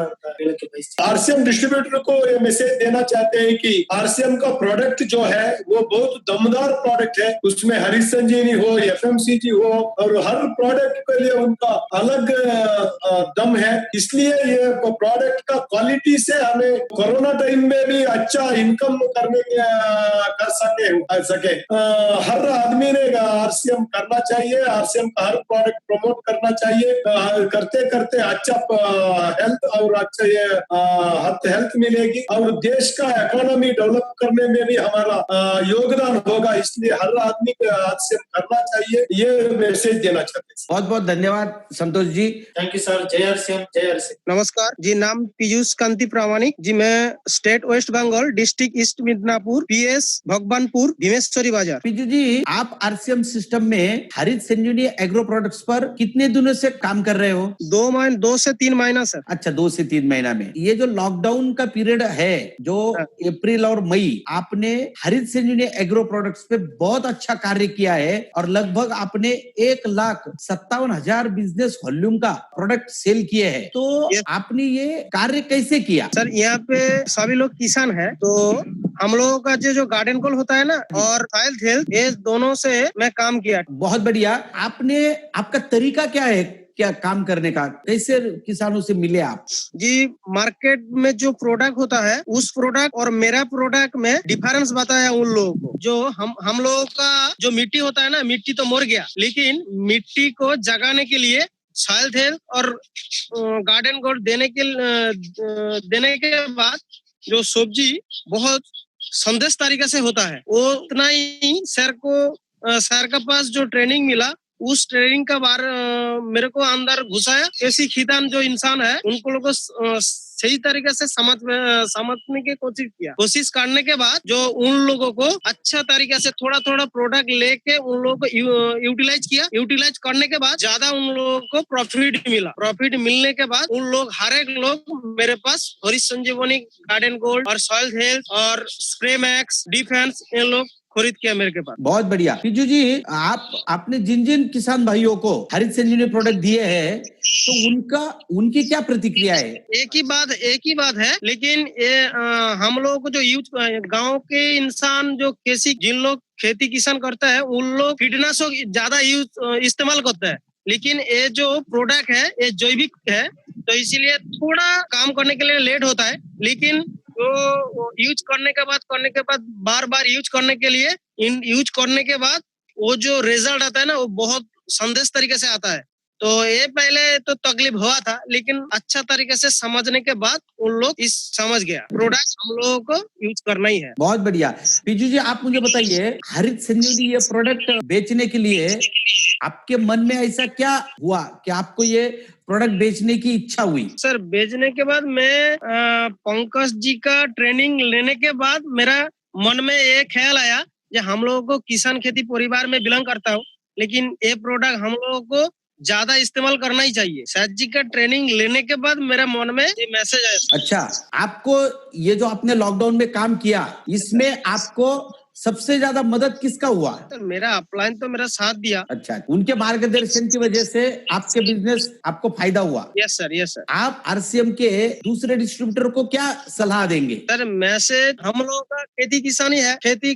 ಅಂತ ಹೇಳಕ್ಕೆ ಬಯಸ್ತೀನಿ। RCM डिस्ट्रीब्यूटर को ये मैसेज देना चाहते हैं कि RCM का प्रोडक्ट जो है वो बहुत दमदार प्रोडक्ट है। उसमें हरित संजीवनी हो, FMCG हो, और हर प्रोडक्ट के लिए उनका अलग दम है। इसलिए ये प्रोडक्ट का क्वालिटी से हमें कोरोना टाइम में भी अच्छा इनकम कर सके। हर आदमी ने RCM करना चाहिए, RCM का हर प्रोडक्ट प्रमोट करना चाहिए। करते करते अच्छा हेल्थ और अच्छा ये हेल्थ मिलेगी और देश का इकोनॉमी डेवलप करने में भी हमारा योगदान होगा। इसलिए हर आदमी को RCM करना चाहिए, ये मैसेज देना चाहते हैं। बहुत बहुत धन्यवाद Santosh ji. Thank you sir. जय RCM, जय RCM। नमस्कार जी, नाम पीयूष कांति प्रामाणिक जी, मैं state West Bengal, district East Midnapore, PS Bhagwanpur, Bhimeshwari Bazar. Piju जी, आप RCM सिस्टम में हरित संजीवनी एग्रो प्रोडक्ट्स पर कितने दिनों से काम कर रहे हो? 2 से 3 महीना सर। अच्छा, 2 से 3 महीना में। ये जो लॉकडाउन का पीरियड है, जो अप्रैल और मई, आपने हरित संजीवनी एग्रो प्रोडक्ट्स पे बहुत अच्छा कार्य किया है और लगभग आपने 1,57,000 बिजनेस वॉल्यूम का प्रोडक्ट सेल किए हैं। तो आपने ये कार्य कैसे किया? सर, यहाँ पे सभी लोग किसान है, तो हम लोगों का जो गार्डन कॉल होता है ना, और सॉइल हेल्थ, ये दोनों से मैं काम किया। बहुत बढ़िया। आपका तरीका क्या है क्या काम करने का? कैसे किसानों से मिले आप? जी, मार्केट में जो प्रोडक्ट होता है उस प्रोडक्ट और मेरा प्रोडक्ट में डिफरेंस बताया उन लोगों को। जो हम लोगों का जो मिट्टी होता है ना, मिट्टी तो मर गया, लेकिन मिट्टी को जगाने के लिए सॉइल हेल्थ और गार्डन गोल्ड देने के बाद जो सब्जी बहुत संदेश तरीके से होता है, वो उतना ही सर का पास जो ट्रेनिंग मिला, उस ट्रेनिंग का बार मेरे को अंदर घुसाया। ऐसी खिदान जो इंसान है उनको लोगों सही तरीके से समझने की कोशिश करने के बाद जो उन लोगों को अच्छा तरीके से थोड़ा थोड़ा प्रोडक्ट लेके उन लोगों को यूटिलाइज करने के बाद ज्यादा उन लोगों को प्रॉफिट मिला। प्रॉफिट मिलने के बाद उन लोग हर एक लोग मेरे पास हरित संजीवनी, गार्डन गोल्ड और सॉइल हेल्थ और स्प्रे मैक्स, डिफेंस, इन लोग खरीद किया मेरे के पास। बहुत बढ़िया। पीजू जी, आपने जिन जिन किसान भाइयों को हरित संजीवनी प्रोडक्ट दिए हैं तो उनकी क्या प्रतिक्रिया है? एक ही बात है, लेकिन ये हम लोग को जो यूज गांव के इंसान जो जिन लोग खेती किसान करता है उन लोग कीटनाशक ज्यादा इस्तेमाल करता है, लेकिन ये जो प्रोडक्ट है ये जैविक है, तो इसीलिए थोड़ा काम करने के लिए लेट होता है, लेकिन वो यूज करने के बाद बार बार यूज करने के बाद वो जो रिजल्ट आता है ना वो बहुत संदेश तरीके से आता है। तो ये पहले तो तकलीफ हुआ था, लेकिन अच्छा तरीके से समझने के बाद उन लोग समझ गया प्रोडक्ट हम लोगों को यूज करना ही है। बहुत बढ़िया। पीजू जी, आप मुझे बताइए, हरित संजीवनी ये प्रोडक्ट बेचने के लिए आपके मन में ऐसा क्या हुआ कि आपको ये प्रोडक्ट बेचने की इच्छा हुई? सर, बेचने के बाद मैं पंकज जी का ट्रेनिंग लेने के बाद मेरा मन में ये ख्याल आया कि हम लोगों को किसान खेती परिवार में बिलोंग करता हूँ, लेकिन ये प्रोडक्ट हम लोगों को ज्यादा इस्तेमाल करना ही चाहिए। सैद जी का ट्रेनिंग लेने के बाद मेरा मन में ये मैसेज आया। अच्छा, आपको ये जो आपने लॉकडाउन में काम किया, इसमें आपको सबसे ज्यादा मदद किसका हुआ? सर, मेरा अपलाइन तो मेरा साथ दिया। अच्छा, उनके मार्गदर्शन की वजह से आपके बिजनेस आपको फायदा हुआ? Yes sir. आप आरसीएम के दूसरे डिस्ट्रीब्यूटर को क्या सलाह देंगे? सर, मैसेज हम लोगों का खेती किसानी है, खेती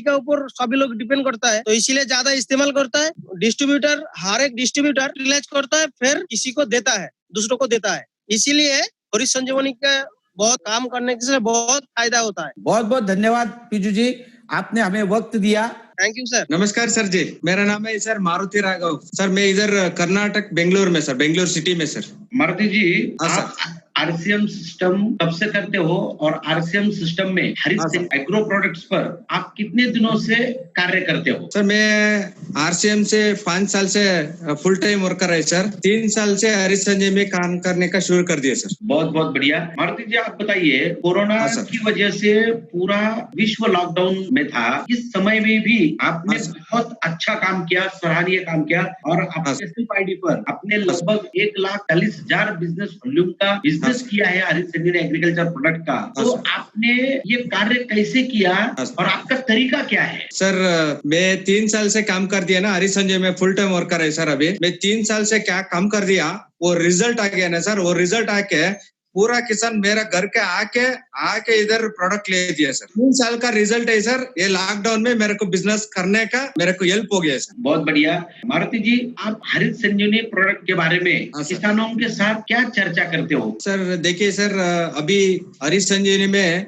का ऊपर सभी लोग डिपेंड करता है, तो इसीलिए ज्यादा इस्तेमाल करता है। डिस्ट्रीब्यूटर, हर एक डिस्ट्रीब्यूटर रिलीज करता है, फिर किसी को देता है, दूसरों को देता है। इसीलिए हरित संजीवनी का बहुत काम करने से बहुत फायदा होता है। बहुत बहुत धन्यवाद पीजू जी, आपने हमें वक्त दिया। Thank you sir. नमस्कार सर जी, मेरा नाम है सर मारुति राघव। सर, मैं इधर कर्नाटक बेंगलोर में, सर बेंगलोर सिटी में। सर मारुति जी, हाँ, आप आरसीएम सिस्टम कब से करते हो और आरसीएम सिस्टम में हरित एग्रो प्रोडक्ट्स पर आप कितने दिनों से कार्य करते हो? सर, मैं आरसीएम से 5 साल से फुल टाइम वर्कर है सर। 3 साल से हरित संजीवनी में काम करने का शुरू कर दिया सर। बहुत बहुत बढ़िया। मारुति जी, आप बताइए, कोरोना की वजह से पूरा विश्व लॉकडाउन में था, इस समय में भी आपने बहुत अच्छा काम किया, सराहनीय काम किया, और SFID पर आपने लगभग 1,40,000 बिजनेस वॉल्यूम का बिजनेस किया है हरित संजीवनी एग्रीकल्चर प्रोडक्ट का। तो आपने ये कार्य कैसे किया और आपका तरीका क्या है? सर, मैं 3 साल से काम कर दिया ना हरित संजीवनी में, फुल टाइम वर्कर है सर। अभी मैं 3 साल से क्या काम कर दिया, वो रिजल्ट आ गया ना सर। वो रिजल्ट आके पूरा किसान मेरा घर के आके इधर प्रोडक्ट ले दिया सर। 3 साल का रिजल्ट है सर। ये लॉकडाउन में मेरे को बिजनेस करने का मेरे को हेल्प हो गया सर। बहुत बढ़िया। मारुति जी, आप हरित संजीवनी प्रोडक्ट के बारे में किसानों के साथ क्या चर्चा करते हो? सर देखिए सर, अभी हरित संजीवनी में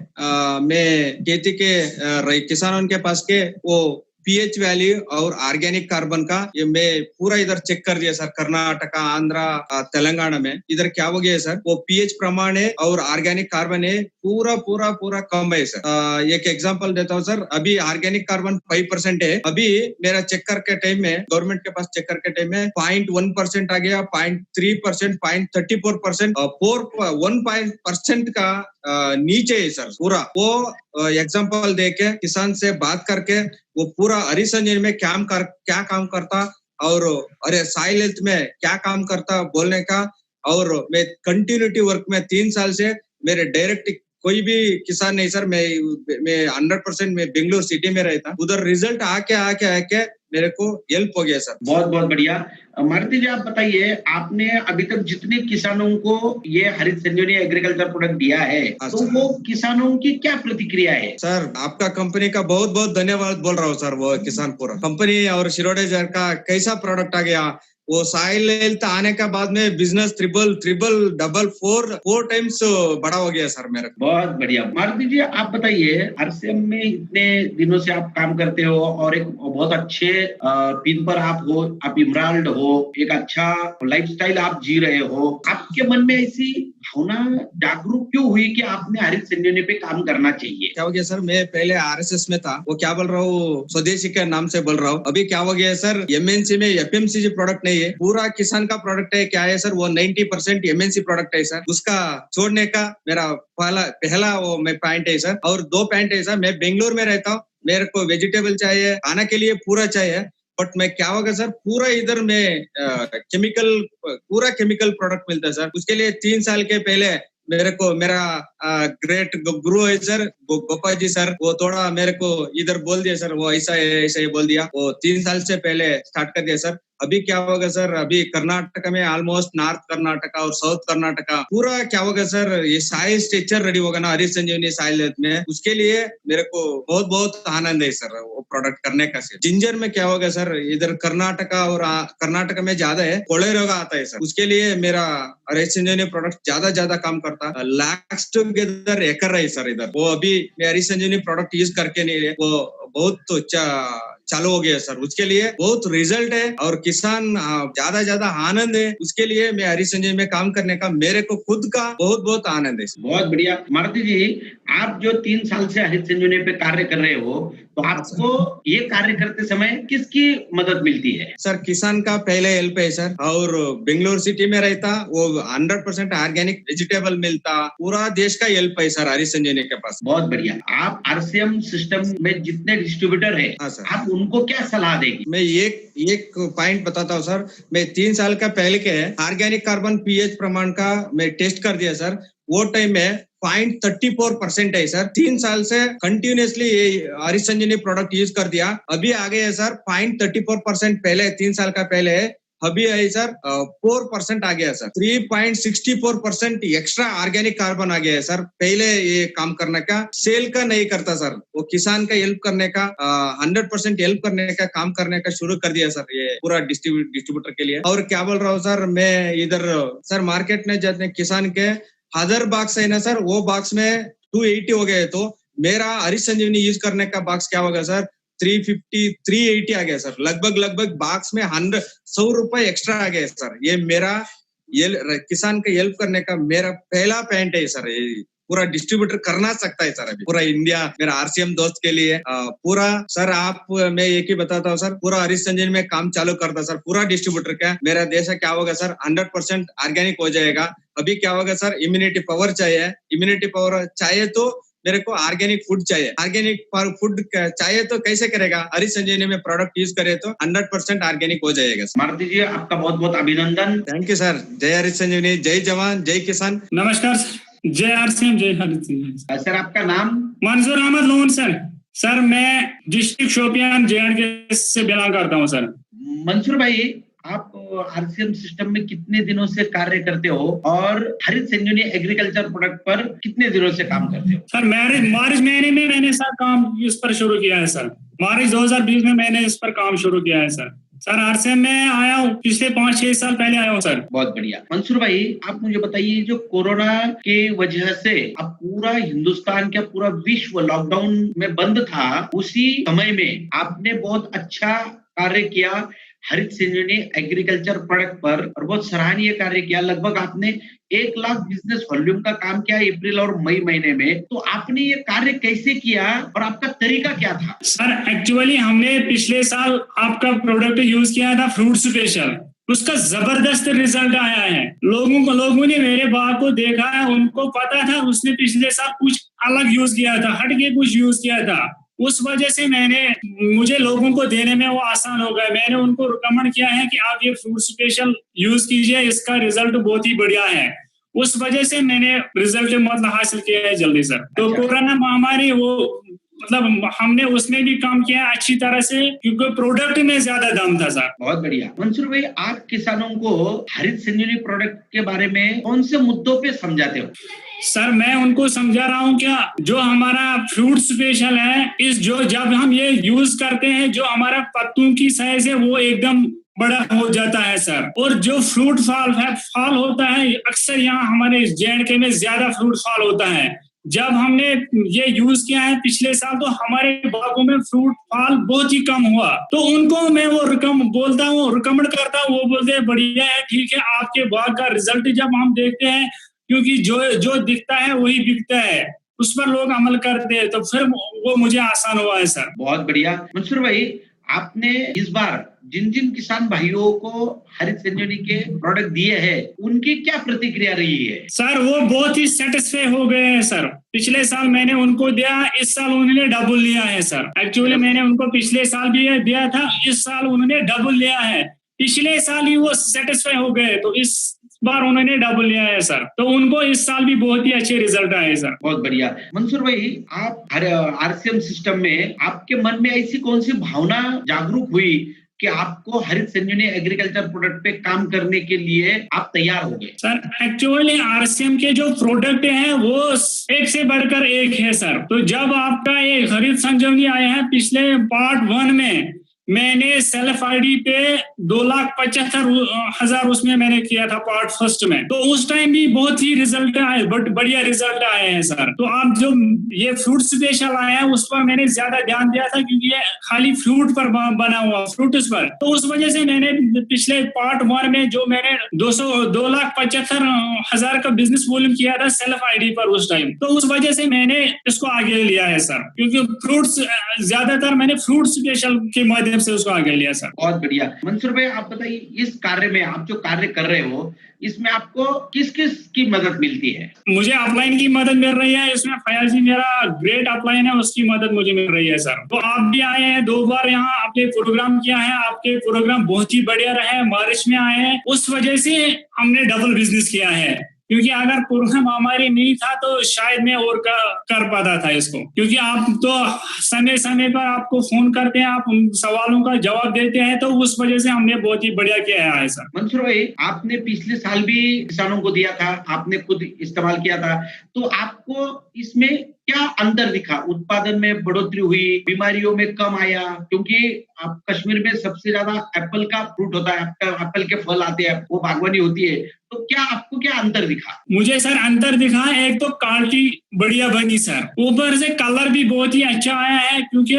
मैं खेती के किसानों के पास के वो पीएच वैल्यू और ऑर्गेनिक कार्बन का ये मैं पूरा इधर चेक कर दिया सर। कर्नाटका, आंध्रा, तेलंगाना में इधर क्या हो गया सर, वो पीएच प्रमाण है और ऑर्गेनिक कार्बन है पूरा कम है सर। एक एग्जांपल देता हूँ सर। अभी ऑर्गेनिक कार्बन 5% है। अभी मेरा चेक करके टाइम में, गवर्नमेंट के पास चेक करके टाइम में 0.1% आ गया, 0.3%, 0.34%, 1% का नीचे है सर पूरा। वो एग्जांपल देके किसान से बात करके वो पूरा हरित संजीवनी में क्या काम करता और अरे सॉइल हेल्थ में क्या काम करता बोलने का। और मैं कंटिन्यूटी वर्क में 3 साल से मेरे डायरेक्ट कोई भी किसान नहीं सर। मैं 100% में बेंगलोर सिटी में रहता, उधर रिजल्ट आके मेरे को हेल्प हो गया सर। बहुत बहुत बढ़िया। मारुति जी, आप बताइए, आपने अभी तक जितने किसानों को ये हरित संजीवनी एग्रीकल्चर प्रोडक्ट दिया है, तो वो किसानों की क्या प्रतिक्रिया है? सर, आपका कंपनी का बहुत बहुत धन्यवाद बोल रहा हूँ सर। वो किसान पूरा कंपनी और शिरोडेजर का कैसा प्रोडक्ट आ गया, वो सॉइल हेल्थ आने के बाद में बिजनेस ट्रिपल डबल 4 टाइम्स बड़ा हो गया सर मेरा। बहुत बढ़िया। मारुति जी, आप बताइए, आरसीएम में इतने दिनों से आप काम करते हो और एक बहुत अच्छे पिन पर आप हो, आप इमराल्ड हो, एक अच्छा लाइफस्टाइल आप जी रहे हो, आपके मन में ऐसी भावना जागरूक क्यों हुई कि आपने हरित संजीवनी पे काम करना चाहिए? क्या हो गया सर, मैं पहले आरएसएस में था, वो क्या बोल रहा हूँ, स्वदेशी के नाम से बोल रहा हूँ। अभी क्या हो गया सर, एमएनसी में एफएमसीजी प्रोडक्ट नहीं है, पूरा किसान का प्रोडक्ट है। क्या है सर, वो 90% एमएनसी प्रोडक्ट है सर। उसका छोड़ने का मेरा पहला वो मैं पॉइंट है सर। और 2 पॉइंट है सर, मैं बेंगलोर में रहता हूँ, मेरे को वेजिटेबल चाहिए, खाना के लिए पूरा चाहिए, बट मैं क्या होगा सर, पूरा इधर में केमिकल प्रोडक्ट मिलता है सर। उसके लिए 3 साल के पहले मेरे को मेरा ग्रेट गुरु है सर गोपाल जी सर, वो थोड़ा मेरे को इधर बोल दिया सर, वो ऐसा ही बोल दिया, वो 3 साल से पहले स्टार्ट कर दिया सर। अभी क्या होगा सर, अभी कर्नाटक में ऑलमोस्ट नॉर्थ कर्नाटका और साउथ कर्नाटका पूरा क्या होगा सर, ये साइल स्ट्रक्चर रेडी होगा ना हरीश संजीवनी साइल हेल्थ में, उसके लिए मेरे को बहुत बहुत आनंद है सर वो प्रोडक्ट करने का। सर जिंजर में क्या होगा सर, इधर कर्नाटका और कर्नाटक में ज्यादा है, कोड़े रोग आता है सर, उसके लिए मेरा हरीश संजीवनी प्रोडक्ट ज्यादा काम करता। लास्ट टुगेदर एकर है सर इधर, वो अभी मैं हरीश संजीवनी प्रोडक्ट यूज करके नहीं है, वो बहुत चालू हो गया सर, उसके लिए बहुत रिजल्ट है और किसान ज्यादा आनंद है, उसके लिए मैं हरीश संजीवनी में काम करने का मेरे को खुद का बहुत आनंद है। बहुत बढ़िया। मारुति जी, आप जो 3 साल से हरीश संजीवनी पे कार्य कर रहे हो, तो आपको ये कार्य करते समय किसकी मदद मिलती है? सर किसान का पहले हेल्प है सर, और बेंगलोर सिटी में रहता वो 100% ऑर्गेनिक वेजिटेबल मिलता, पूरा देश का हेल्प है सर हरीश संजीवनी के पास। बहुत बढ़िया। आप आरसीएम सिस्टम में जितने डिस्ट्रीब्यूटर है, आप उनको क्या सलाह देगी? मैं एक पॉइंट बताता हूँ सर, मैं 3 साल का पहले के ऑर्गेनिक कार्बन पीएच प्रमाण का मैं टेस्ट कर दिया सर, वो टाइम में 0.34% है सर। 3 साल से कंटिन्यूअसली हरीश संजीवनी प्रोडक्ट यूज कर दिया, अभी आ गए है सर 0.34%, पहले 3 साल का पहले है, अभी है सर 4% आ गया सर, 3.64% एक्स्ट्रा ऑर्गेनिक कार्बन आ गया है सर। पहले ये काम करने का सेल का नहीं करता सर, वो किसान का हेल्प करने का 100% हेल्प करने का काम करने का शुरू कर दिया सर, ये पूरा डिस्ट्रीब्यूटर के लिए। और क्या बोल रहा हूँ सर, मैं इधर सर मार्केट में जाते किसान के 1000 बॉक्स है ना सर, वो बॉक्स में 280 हो गए, तो मेरा हरीश संजीवनी यूज करने का बॉक्स क्या होगा सर, 380 आ गया सर, लगभग बॉक्स में 100 रुपए एक्स्ट्रा आ गए सर। ये मेरा किसान का हेल्प करने का मेरा पहला पॉइंट है सर, ये पूरा डिस्ट्रीब्यूटर करना सकता है सर, अभी पूरा इंडिया मेरा आरसीएम दोस्त के लिए पूरा सर। आप मैं एक ही बताता हूँ सर, पूरा हरीश संजीवनी में काम चालू करता सर, पूरा डिस्ट्रीब्यूटर का मेरा देश क्या होगा सर, 100% ऑर्गेनिक हो जाएगा। अभी क्या होगा सर, इम्यूनिटी पावर चाहिए तो मेरे को ऑर्गेनिक फूड चाहिए, ऑर्गेनिक फूड चाहिए तो कैसे करेगा, हरीश संजीवनी में प्रोडक्ट यूज करे तो 100% ऑर्गेनिक हो जाएगा। मारुति जी, आपका बहुत अभिनंदन। Thank you sir. जय हरीश संजीवनी, जय जवान, जय किसान। नमस्कार सर, जय आरसीएम, जय हरीश संजीवनी। सर आपका नाम? मंजूर अहमद लोन सर। सर मैं डिस्ट्रिक्ट शोपियान जे&के से बिलोंग करता हूँ सर। मंसूर भाई, आप आरसीएम सिस्टम में कितने दिनों से कार्य करते हो और हरीश संजीवनी एग्रीकल्चर प्रोडक्ट पर कितने दिनों से काम करते हो? सर मार्च महीने में मैंने सर काम इस पर शुरू किया है सर, मार्च 2020 में मैंने इस पर काम शुरू किया है सर। सर आरसीएम में आया हूँ पिछले 5-6 साल पहले आया हूँ सर। बहुत बढ़िया। मंसूर भाई, आप मुझे बताइए, जो कोरोना के वजह से अब पूरा हिंदुस्तान क्या पूरा विश्व लॉकडाउन में बंद था, उसी समय में आपने बहुत अच्छा कार्य किया हरीश संजीवनी एग्रीकल्चर प्रोडक्ट पर और बहुत सराहनीय कार्य किया। लगभग आपने 1 लाख बिजनेस वॉल्यूम का काम किया अप्रैल और मई महीने में। तो आपने ये कार्य कैसे किया और आपका तरीका क्या था? सर एक्चुअली हमने पिछले साल आपका प्रोडक्ट यूज किया था फ्रूट स्पेशल, उसका जबरदस्त रिजल्ट आया है। लोगों ने मेरे बाग को देखा है, उनको पता था उसने पिछले साल कुछ अलग यूज किया था, हट के कुछ यूज किया था, उस वजह से मुझे लोगों को देने में वो आसान हो गया। मैंने उनको रिकमेंड किया है कि आप ये फ्रूट स्पेशल यूज कीजिए, इसका रिजल्ट बहुत ही बढ़िया है। उस वजह से मैंने रिजल्ट मतलब हासिल किया है जल्दी सर। तो कोरोना महामारी वो मतलब हमने उसमें भी काम किया अच्छी तरह से, क्योंकि प्रोडक्ट में ज्यादा दाम था सर। बहुत बढ़िया। मंसूर भाई, आप किसानों को हरीश संजीवनी प्रोडक्ट के बारे में कौन से मुद्दों पे समझाते हो? सर मैं उनको समझा रहा हूँ क्या, जो हमारा फ्रूट स्पेशल है, जब हम ये यूज करते हैं, जो हमारा पत्तों की साइज है वो एकदम बड़ा हो जाता है सर। और जो फ्रूट फॉल होता है, अक्सर यहाँ हमारे जे&के में ज्यादा फ्रूट फॉल होता है। जब हमने ये यूज किया है पिछले साल, तो हमारे बागों में फ्रूट फॉल बहुत ही कम हुआ। तो उनको मैं वो रिकमेंड करता हूँ, वो बोलते हैं बढ़िया है, ठीक है। आपके बाग का रिजल्ट जब हम देखते हैं, क्योंकि जो दिखता है वही बिकता है, उस पर लोग अमल करते हैं, तो फिर वो मुझे आसान हुआ है सर। बहुत बढ़िया। मंसूर भाई, आपने इस बार जिन किसान भाइयों को हरीश संजीवनी के प्रोडक्ट दिए हैं, उनकी क्या प्रतिक्रिया रही है? सर वो बहुत ही सेटिस्फाई हो गए हैं सर। पिछले साल मैंने उनको दिया, इस साल उन्होंने डबल लिया है सर। एक्चुअली मैंने उनको पिछले साल भी दिया था, इस साल उन्होंने डबल लिया है। पिछले साल ही वो सेटिस्फाई हो गए, तो इस बार उन्होंने डबल लिया है सर। तो उनको इस साल भी बहुत ही अच्छे रिजल्ट आए सर। बहुत बढ़िया। मंसूर भाई, आप आरसीएम सिस्टम में आपके मन में ऐसी कौन सी भावना जागरूक हुई कि आपको हरित संजीवनी एग्रीकल्चर प्रोडक्ट पे काम करने के लिए आप तैयार हो गए? सर एक्चुअली आरसीएम के जो प्रोडक्ट हैं वो एक से बढ़कर एक है सर। तो जब आपका ये हरित संजीवनी आया है पिछले पार्ट 1 में, मैंने सेल्फ आईडी पे 2,75,000 उसमें मैंने किया था पार्ट फर्स्ट में। तो उस टाइम भी बहुत ही रिजल्ट आए, बट बढ़िया रिजल्ट आए हैं सर। तो आप जो ये फ्रूट स्पेशल आया है उस पर मैंने ज्यादा ध्यान दिया था क्योंकि ये खाली फ्रूट पर बना हुआ, फ्रूट्स पर। तो उस वजह से मैंने पिछले पार्ट 1 में जो मैंने 2,75,000 का बिजनेस वॉल्यूम किया था सेल्फ आईडी पर उस टाइम, तो उस वजह से मैंने इसको आगे लिया है सर। क्योंकि फ्रूट्स ज्यादातर मैंने फ्रूट स्पेशल के माध्यम से उसको आगे लिया सर। बहुत बढ़िया। मंसूर भाई, आप बताइए, इस कार्य में आप जो कार्य कर रहे हो इसमें आपको किस किस की मदद मिलती है? मुझे अपलाइन की मदद मिल रही है, इसमें फयाज जी मेरा ग्रेट अपलाइन है, उसकी मदद मुझे मिल रही है सर। तो आप भी आए हैं 2 बार यहाँ, आपने प्रोग्राम किया है, आपके प्रोग्राम बहुत ही बढ़िया रहे, बारिश में आए हैं, उस वजह से हमने डबल बिजनेस किया है। क्योंकि अगर प्रोग्राम हमारे नहीं था तो शायद मैं और कर पाता था इसको। क्योंकि आप तो समय समय पर आपको फोन करते हैं, आप उन सवालों का जवाब देते हैं, तो उस वजह से हमने बहुत ही बढ़िया किया है सर। मंसूर भाई, आपने पिछले साल भी किसानों को दिया था, आपने खुद इस्तेमाल किया था, तो आपको इसमें क्या अंतर दिखा? उत्पादन में बढ़ोतरी हुई, बीमारियों में कम आया? क्योंकि आप कश्मीर में सबसे ज्यादा एप्पल का फ्रूट होता है, एप्पल के फल आते हैं, वो बागवानी होती है, तो क्या आपको क्या अंतर दिखा? मुझे सर अंतर दिखा, एक तो क्वालिटी बढ़िया बनी सर, ऊपर से कलर भी बहुत ही अच्छा आया है। क्योंकि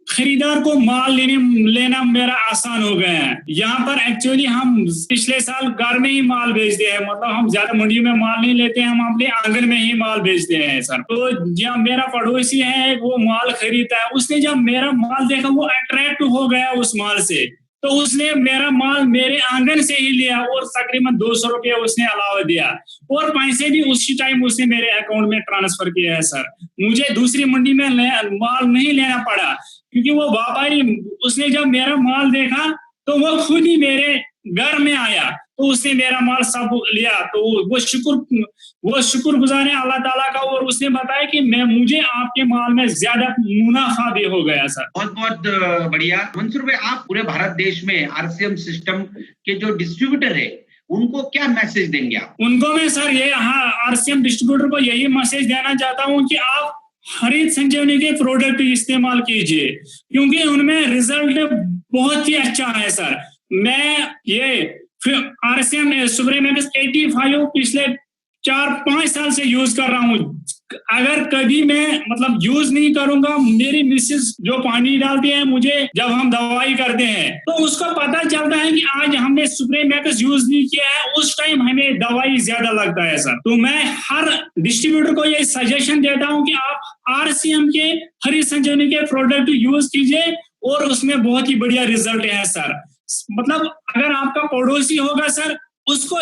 खरीदार को माल लेना मेरा आसान हो गया है। यहाँ पर एक्चुअली हम पिछले साल घर में ही माल बेचते हैं, मतलब हम ज्यादा मंडी में माल नहीं लेते हैं, हम अपने आंगन में ही माल बेचते हैं सर। तो जब मेरा पड़ोसी है वो माल खरीदता है, उसने जब मेरा माल देखा वो अट्रैक्ट हो गया उस माल से, तो उसने मेरा माल मेरे आंगन से ही लिया और तकरीबन 200 रुपये उसने अलावा दिया और पैसे भी उसी टाइम उसने मेरे अकाउंट में ट्रांसफर किया है सर। मुझे दूसरी मंडी में माल नहीं लेना पड़ा क्योंकि वो व्यापारी, उसने जब मेरा माल देखा तो वो खुद ही मेरे घर में आया, तो उसने मेरा माल सब लिया। तो वो शुक्रगुजार है अल्लाह ताला का, और उसने बताया कि मुझे आपके माल में ज्यादा मुनाफा भी हो गया सर। बहुत बहुत बढ़िया। मंसूर भाई, आप पूरे भारत देश में आरसीएम सिस्टम के जो डिस्ट्रीब्यूटर है उनको क्या मैसेज देंगे आप? उनको मैं सर ये आरसीएम डिस्ट्रीब्यूटर को यही मैसेज देना चाहता हूँ कि आप हरित संजीवनी के प्रोडक्ट इस्तेमाल कीजिए, क्योंकि उनमें रिजल्ट बहुत ही अच्छा है सर। मैं ये आरसीएम सुप्रीमेक्स 85 पिछले 4-5 साल से यूज कर रहा हूँ। अगर कभी मैं मतलब यूज नहीं करूंगा, मेरी मिसेस जो पानी डालती है मुझे जब हम दवाई करते हैं, तो उसको पता चलता है कि आज हमने सुप्रीमेक्स यूज नहीं किया है, उस टाइम हमें दवाई ज्यादा लगता है सर। तो मैं हर डिस्ट्रीब्यूटर को ये सजेशन देता हूँ कि आप आरसीएम के हरित संजीवनी के प्रोडक्ट यूज कीजिए और उसमें बहुत ही बढ़िया रिजल्ट है सर। मतलब अगर आपका पड़ोसी होगा सर, उसको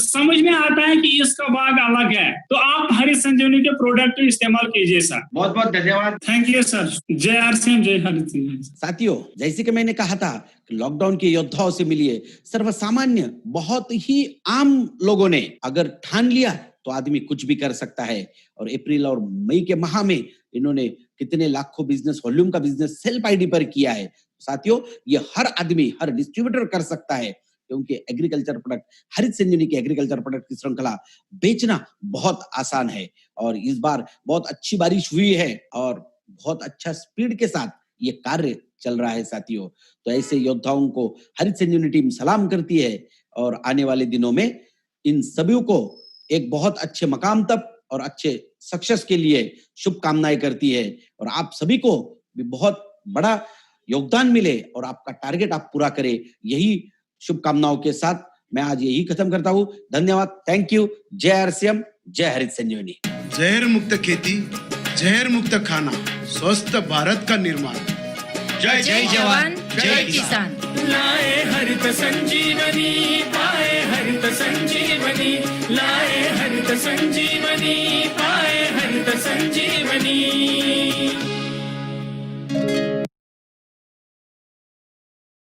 समझ में आता है कि इसका बाग अलग है, तो आप हरित संजीवनी के प्रोडक्ट इस्तेमाल कीजिए सर। बहुत बहुत धन्यवाद। Thank you sir. जय आरसीएम, जय हरित संजीवनी। साथियों, जैसे कि मैंने कहा था कि लॉकडाउन के योद्धाओं से मिलिए। सर्वसामान्य बहुत ही आम लोगों ने अगर ठान लिया तो आदमी कुछ भी कर सकता है। और अप्रैल और मई के माह में इन्होंने कितने लाखों बिजनेस, वॉल्यूम का बिजनेस सेल्फ आईडी पर किया है। साथियों, ये हर आदमी, हर डिस्ट्रीब्यूटर कर सकता है, क्योंकि एग्रीकल्चर प्रोडक्ट, हरित संजीवनी के एग्रीकल्चर प्रोडक्ट की श्रृंखला बेचना बहुत आसान है। और इस बार बहुत अच्छी बारिश हुई है और बहुत अच्छा स्पीड के साथ ये कार्य चल रहा है साथियों। तो ऐसे योद्धाओं को हरित संजीवनी टीम सलाम करती है और आने वाले दिनों में इन सभी को एक बहुत अच्छे मकाम तक और अच्छे सक्सेस के लिए शुभकामनाएं करती है। और आप सभी को भी बहुत बड़ा योगदान मिले और आपका टारगेट आप पूरा करें, यही शुभकामनाओं के साथ मैं आज यही खत्म करता हूँ। धन्यवाद, थैंक यू। जय आरसीएम, जय हरित संजीवनी। जहर मुक्त खेती, जहर मुक्त खाना, स्वस्थ भारत का निर्माण। जय जय जवान, जय किसान। लाए हरित संजीवनी, पाए हरित संजीवनी, लाए हरित संजीवनी।